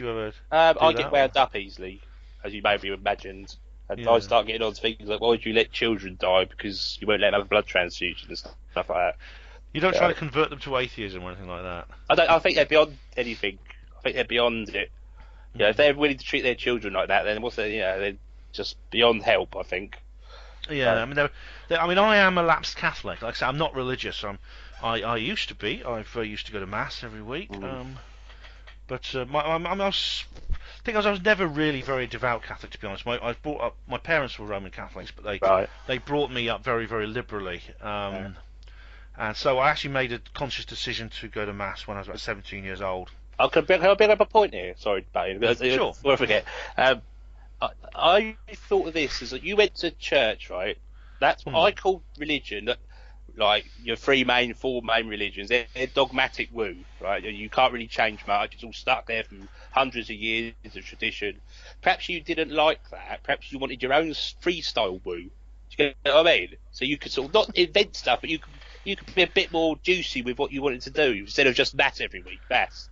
ever? I get wound up easily, as you maybe imagined. And I start getting on to things like, why would you let children die because you won't let them have a blood transfusion and stuff like that. You don't try to convert them to atheism or anything like that. I think they're beyond anything. I think they're beyond it. You know, if they're willing to treat their children like that, then they're just beyond help, I think. Yeah, I mean, I am a lapsed Catholic. Like I said, I'm not religious. I used to be. I used to go to mass every week. But I was never really very devout Catholic, to be honest. My parents were Roman Catholics, but they brought me up very, very liberally. And so I actually made a conscious decision to go to mass when I was about 17 years old. Can I bring up a point here? Sorry, Barry. Sure. Before I forget. I thought of this as that you went to church, right? That's what I call religion. Like your four main religions, they're dogmatic woo, right? You can't really change much. It's all stuck there from hundreds of years of tradition. Perhaps you didn't like that. Perhaps you wanted your own freestyle woo. Do you get what I mean? So you could sort of not invent stuff, but you could be a bit more juicy with what you wanted to do instead of just mass every week. Mass.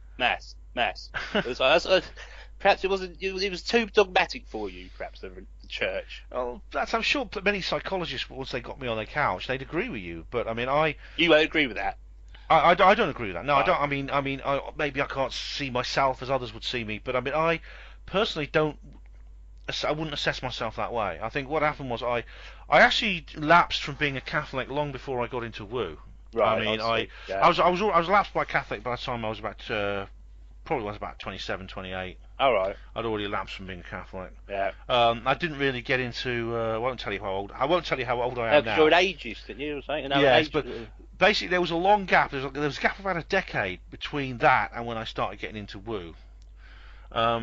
Perhaps it wasn't. It was too dogmatic for you. Perhaps the church. Well, I'm sure many psychologists, once they got me on their couch, they'd agree with you. But I mean, you won't agree with that. I don't agree with that. No, I don't. I mean, maybe I can't see myself as others would see me. But I mean, I personally don't. I wouldn't assess myself that way. I think what happened was I actually lapsed from being a Catholic long before I got into woo. Right. I mean, I was lapsed by Catholic by the time I was about probably was about 27, 28. All right. I'd already lapsed from being a Catholic. Yeah. I didn't really get into. I won't tell you how old I am now. You're an ageist, didn't you? You were saying? Yes, but basically there was a long gap. There was a gap of about a decade between that and when I started getting into woo. For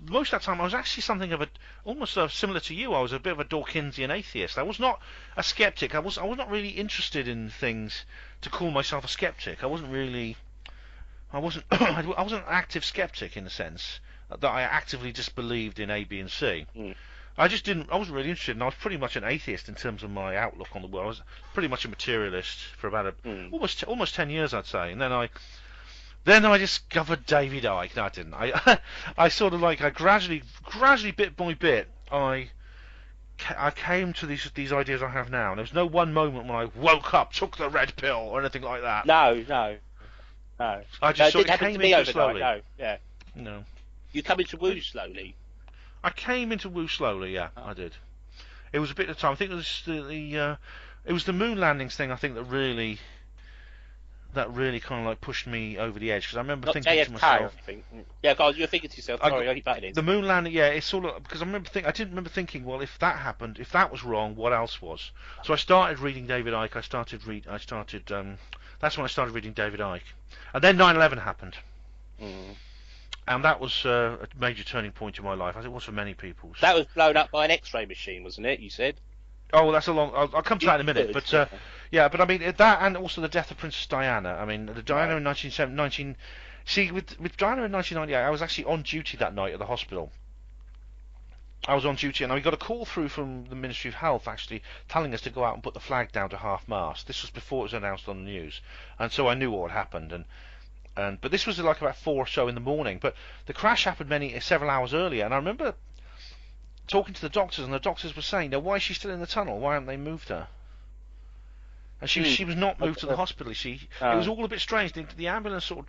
most of that time, I was actually something of almost similar to you. I was a bit of a Dawkinsian atheist. I was not a skeptic. I was not really interested in things to call myself a skeptic. I wasn't an active skeptic in the sense that I actively disbelieved in A, B, and C. I wasn't really interested, and I was pretty much an atheist in terms of my outlook on the world. I was pretty much a materialist for about almost 10 years, I'd say, and then I discovered David Icke. No, I didn't. I sort of like I gradually, bit by bit, I came to these ideas I have now. And there was no one moment when I woke up, took the red pill, or anything like that. No. I just sort of came into it slowly. No. You come into woo slowly. I came into woo slowly. Yeah, I did. It was a bit of time. I think it was the moon landings thing. I think that really kind of like pushed me over the edge, because I remember thinking to myself. Yeah, guys, you're thinking to yourself. Sorry, I keep batting in. The moon landing. Yeah, it's sort of because I didn't remember thinking. Well, if that happened, if that was wrong, what else was? So I started reading David Icke. I started the That's when I started reading David Icke. And then 9/11 happened. Mm. And that was a major turning point in my life, as it was for many people. That was blown up by an X-ray machine, wasn't it? You said. Oh, well, that's a long. I'll come to that in a minute. Good, But yeah, but I mean that, and also the death of Princess Diana. I mean, the Diana in 19. See, with Diana in 1998, I was actually on duty that night at the hospital. I was on duty, and I got a call through from the Ministry of Health actually telling us to go out and put the flag down to half-mast. This was before it was announced on the news, and so I knew what had happened. But this was like about 4 or so in the morning. But the crash happened several hours earlier, and I remember talking to the doctors, and the doctors were saying, "Now, why is she still in the tunnel? Why haven't they moved her?" And she was not moved to the hospital. It was all a bit strange. The ambulance sort of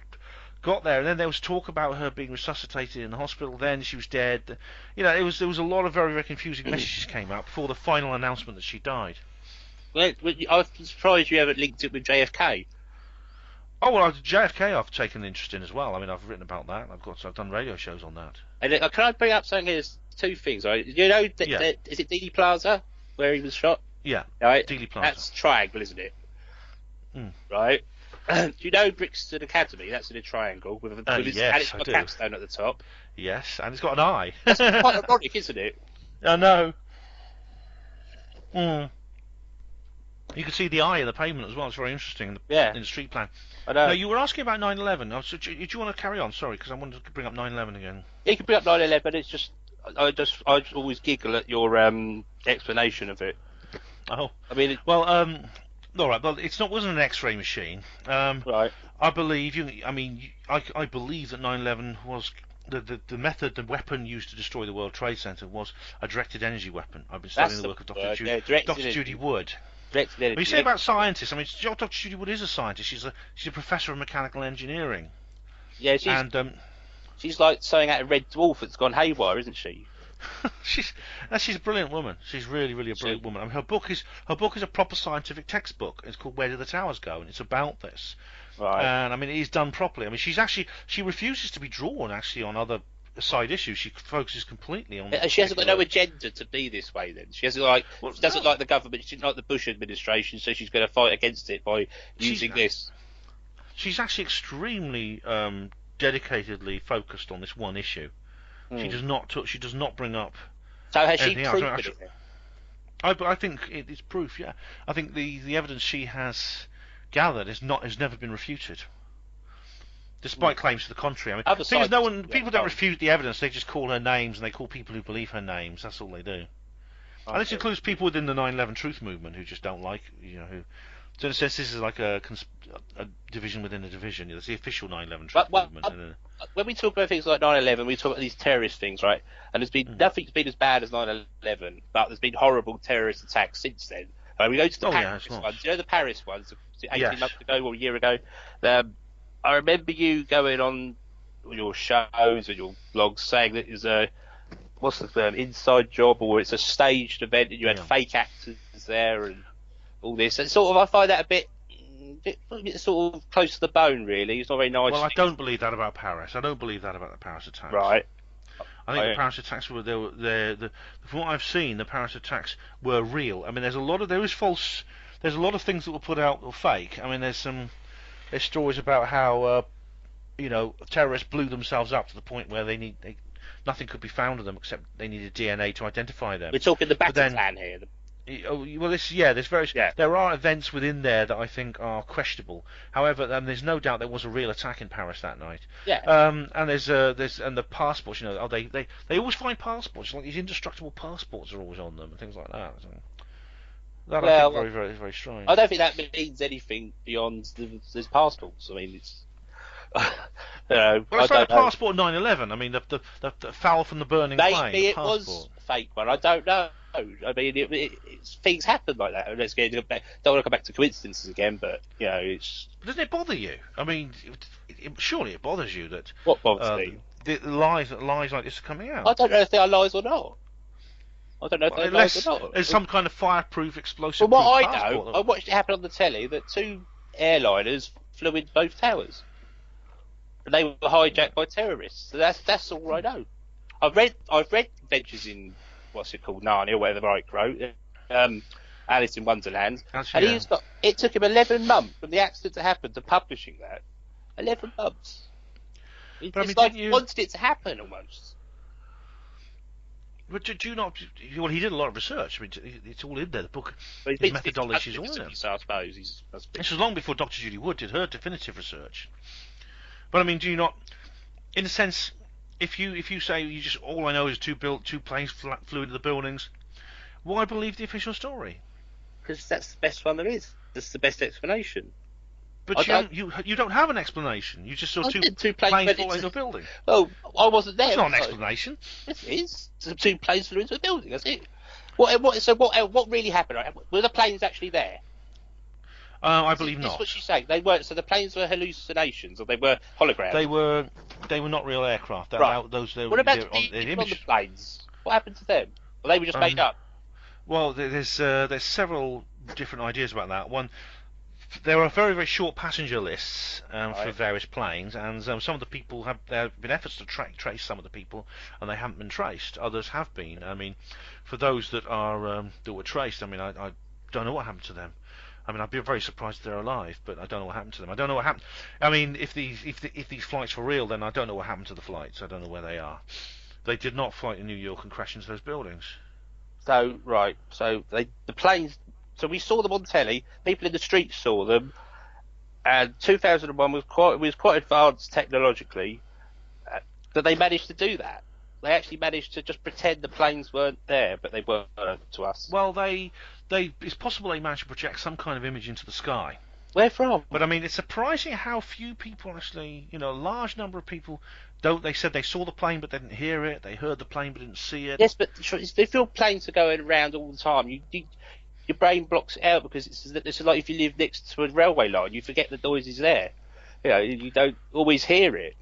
got there, and then there was talk about her being resuscitated in the hospital. Then she was dead. There was a lot of very, very confusing messages came out before the final announcement that she died. Well, I was surprised you haven't linked it with JFK. Oh well, JFK I've taken an interest in as well. I mean, I've written about that. I've done radio shows on that. And can I bring up something? There's 2 things, right? Is it Dealey Plaza where he was shot? Yeah, right. Dealey Plaza. That's triangle, isn't it? Mm. Right. Do you know Brixton Academy? That's in a triangle with its capstone at the top. Yes, and it's got an eye. That's quite ironic, isn't it? I know. Mm. You can see the eye in the pavement as well. It's very interesting in the street plan. I know. No, you were asking about 9/11. So, do you want to carry on? Sorry, because I wanted to bring up 9/11 again. You can bring up 9/11. It's just I always giggle at your explanation of it. Oh, I mean, all right. Well, wasn't an X-ray machine. Right. I believe I believe that 9/11 was the method, the weapon used to destroy the World Trade Center was a directed energy weapon. I've been studying the work of Dr. Judy Wood. When you say about scientists, I mean, Dr. Judy Wood is a scientist. She's a professor of mechanical engineering. Yeah, she's like sewing out a red dwarf that's gone haywire, isn't she? she's a brilliant woman. She's really, really a brilliant woman. I mean, her book is a proper scientific textbook. It's called Where Do the Towers Go, and it's about this. Right. And I mean, it is done properly. I mean, she refuses to be drawn actually on other side issues. She focuses completely on. She hasn't got no agenda to be this way. Then she hasn't she doesn't like the government. She didn't like the Bush administration, so she's going to fight against it by using this. She's actually extremely dedicatedly focused on this one issue. She does not bring up. So has she proven it? I think it's proof. Yeah, I think the evidence she has gathered has never been refuted, despite claims to the contrary. I mean, people don't refute the evidence. They just call her names, and they call people who believe her names. That's all they do. Okay. And this includes people within the 9/11 Truth movement who just don't like, who. So in a sense, this is like a division within a division. There's the official 9/11 Truth movement. When we talk about things like 9/11, we talk about these terrorist things, right? And there's been nothing's been as bad as 9/11, but there's been horrible terrorist attacks since then. We go to the Paris ones. You know the Paris ones, 18 months ago or a year ago. I remember you going on your shows and your blogs saying that it was inside job, or it's a staged event, and you had fake actors there and all this. And sort of, I find that a bit sort of close to the bone, really. It's not very nice. Well, I don't believe that about Paris. I don't believe that about the Paris attacks. Right. I think the Paris attacks from what I've seen, the Paris attacks were real. I mean, there's a lot of things that were put out or fake. I mean, there's stories about how terrorists blew themselves up to the point where nothing could be found of them except they needed DNA to identify them. We're talking the Bataclan here. There are events within there that I think are questionable. However, there's no doubt there was a real attack in Paris that night. Yeah. And there's the passports. They always find passports, like these indestructible passports are always on them and things like that. So I think very, very, very strange. I don't think that means anything beyond there's passports. I mean, it's. Well, it's like a passport of 9/11. I mean, the foul from the burning plane. Maybe it was a fake one. I don't know. I mean, things happen like that. Let's get back. Don't want to come back to coincidences again, but it's. Doesn't it bother you? I mean, surely it bothers you that. What bothers me? The lies like this are coming out. I don't know if they are lies or not. I don't know if they're lies or not. There's some kind of fireproof, explosive. From what I know, I watched it happen on the telly that 2 airliners flew in both towers, and they were hijacked by terrorists. So that's all I know. I've read Adventures in what's it called, Narnia, or whatever Ike wrote. Alice in Wonderland, Actually, and yeah. he's got. It took him 11 months from the accident to happen to publishing that. 11 months. But I It's mean, like didn't he you? wanted it to happen almost. But do you not? Well, he did a lot of research. I mean, it's all in there. The book, But he's his been to 50 methodology is all in countries, there. so I suppose must be. This was long before Dr. Judy Wood did her definitive research. But I mean, do you not? In a sense, if you say you just all I know is two planes flew into the buildings, why believe the official story? Because that's the best one there is. That's the best explanation. But you don't have an explanation. You just saw two planes fall into a building. Well, I wasn't there. That's not an explanation. Yes, it is. So 2 planes flew into a building. That's it. What really happened? Right? Were the planes actually there? I believe not. That's what she's saying. They weren't. So the planes were hallucinations, or they were holograms. They were not real aircraft. Right. What about the people on the planes? What happened to them? Well, they were just made up. Well, there's several different ideas about that. One, there are very, very short passenger lists for various planes, and some of the people there have been efforts to trace some of the people, and they haven't been traced. Others have been. I mean, for those that were traced, I mean, I don't know what happened to them. I mean, I'd be very surprised if they're alive, but I don't know what happened to them. I don't know what happened. I mean, if these flights were real, then I don't know what happened to the flights. I don't know where they are. They did not fly to New York and crash into those buildings. So the planes. So we saw them on telly. People in the streets saw them, and 2001 was quite advanced technologically. But they managed to do that. They actually managed to just pretend the planes weren't there, but they weren't to us. Well, it's possible they managed to project some kind of image into the sky. Where from? But I mean, it's surprising how few people actually, a large number of people don't. They said they saw the plane but they didn't hear it. They heard the plane but didn't see it. Yes, but if your planes are going around all the time, your brain blocks it out because it's like if you live next to a railway line, you forget the noise is there. You don't always hear it.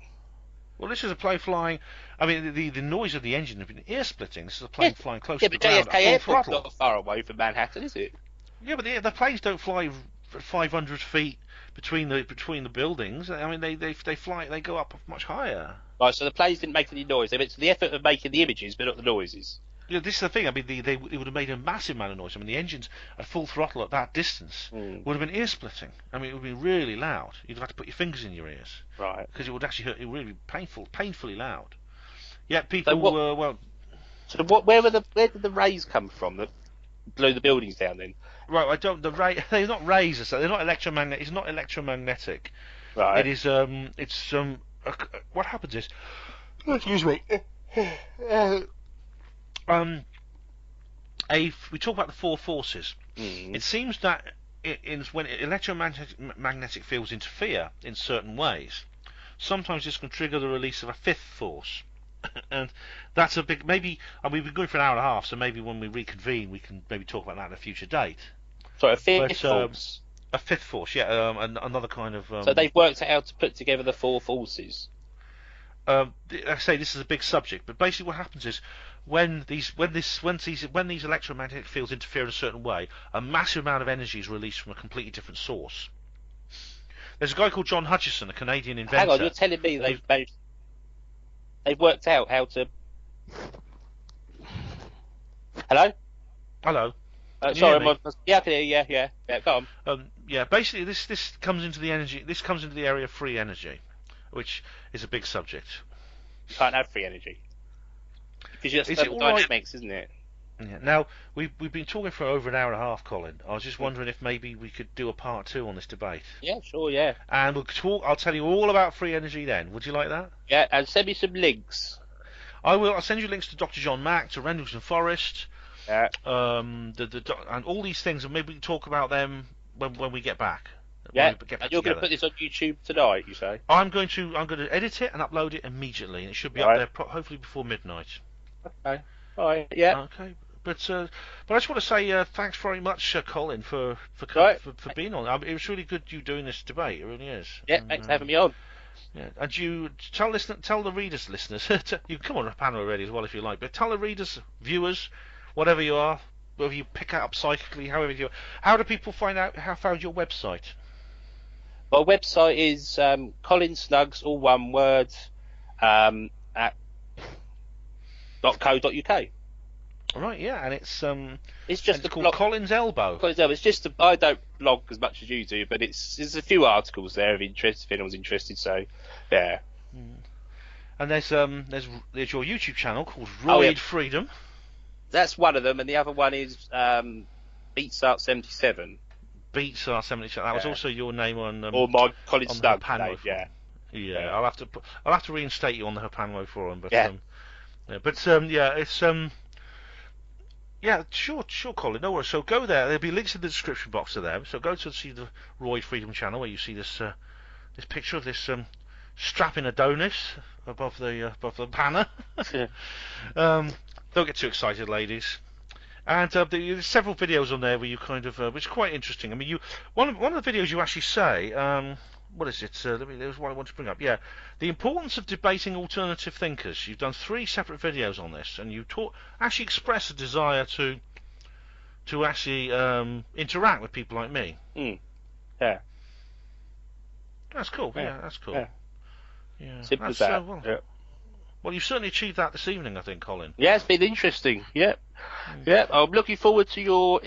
Well, this is a plane flying. I mean, the noise of the engine has been ear splitting. This is a plane flying close to the ground JFK at full Airport's throttle. not far away from Manhattan, is it? Yeah, but the planes don't fly 500 feet between the buildings. I mean, they fly. They go up much higher. Right, so the planes didn't make any noise. They went to the effort of making the images, but not the noises. Yeah, this is the thing. I mean, it would have made a massive amount of noise. I mean, the engines at full throttle at that distance would have been ear splitting. I mean, it would have been really loud. You'd have had to put your fingers in your ears, right? Because it would actually hurt. It would really be painfully loud. Yeah, people were well. So where did the rays come from that blew the buildings down then? Right, I don't. They're not rays. They're not electromagnetic. It's not electromagnetic. Right. It is. What happens is. Excuse me. We talk about the four forces. It seems that when electromagnetic fields interfere in certain ways, sometimes this can trigger the release of a fifth force. And that's a big. Maybe. We've been going for an hour and a half, so maybe when we reconvene, we can maybe talk about that at a future date. So a fifth force. A fifth force, yeah. Another kind of. So they've worked out how to put together the four forces. I say this is a big subject, but basically what happens is when these electromagnetic fields interfere in a certain way, a massive amount of energy is released from a completely different source. There's a guy called John Hutchison, a Canadian inventor. Hang on, you're telling me they've worked out how to. Hello. Hello. Sorry, yeah, I can hear you. Yeah, go on. Basically, this comes into the energy. This comes into the area of free energy, which is a big subject. You can't have free energy because it's thermodynamics, isn't it? Yeah. Now we've been talking for over an hour and a half, Colin. I was just wondering if maybe we could do a part 2 on this debate. Yeah, sure, yeah. And we'll talk. I'll tell you all about free energy then. Would you like that? Yeah, and send me some links. I will. I'll send you links to Dr. John Mack, to Rendlesham Forest. Yeah. And all these things, and maybe we can talk about them when we get back. Yeah. And you're going to put this on YouTube tonight, you say? I'm going to edit it and upload it immediately, and it should be up there hopefully before midnight. Okay. All right. Yeah. Okay. But I just want to say thanks very much, Colin, for being on. It was really good you doing this debate. It really is. Yeah. Thanks for having me on. Yeah, and you tell the listeners. You can come on a panel already as well if you like, but tell the readers, viewers, whatever you are, whether you pick it up psychically, however you. How do people find your website? My website is Colin Snuggs, all one word, at .co.uk. Right, yeah, and It's just called Colin's Elbow. It's just I don't blog as much as you do, but there's a few articles there of interest if anyone's interested. So, yeah. And there's your YouTube channel called Roid Oh, yeah. Freedom. That's one of them, and the other one is Beats Art 77. Beats are 77. That was also your name on or my Colin on Snug the Hapanlo name, forum. Yeah. I'll have to reinstate you on the Hapanlo forum, but Yeah. yeah, sure, Colin. No worries. So go there. There'll be links in the description box to them. So go to see the Roid Freedom channel where you see this picture of this strapping Adonis above the banner. Don't get too excited, ladies. And there's several videos on there where you kind of, which is quite interesting. I mean, one of the videos you actually say, what is it? There's one I want to bring up. Yeah, the importance of debating alternative thinkers. You've done 3 separate videos on this, and you actually express a desire to actually interact with people like me. Yeah. That's cool. Yeah, that's cool. Yeah. Simple as that. Well, you've certainly achieved that this evening, I think, Colin. Yeah, it's been interesting. Yeah. I'm looking forward to your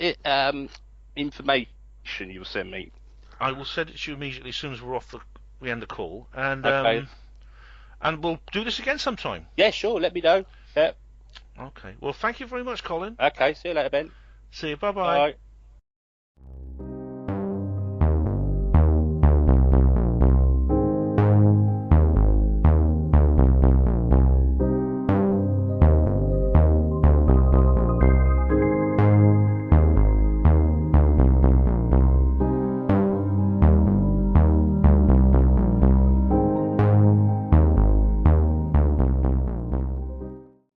information you'll send me. I will send it to you immediately as soon as we end the call, and Okay. and we'll do this again sometime. Yeah, sure. Let me know. Yeah. Okay. Well, thank you very much, Colin. Okay. See you later, Ben. See you. Bye-bye. Bye.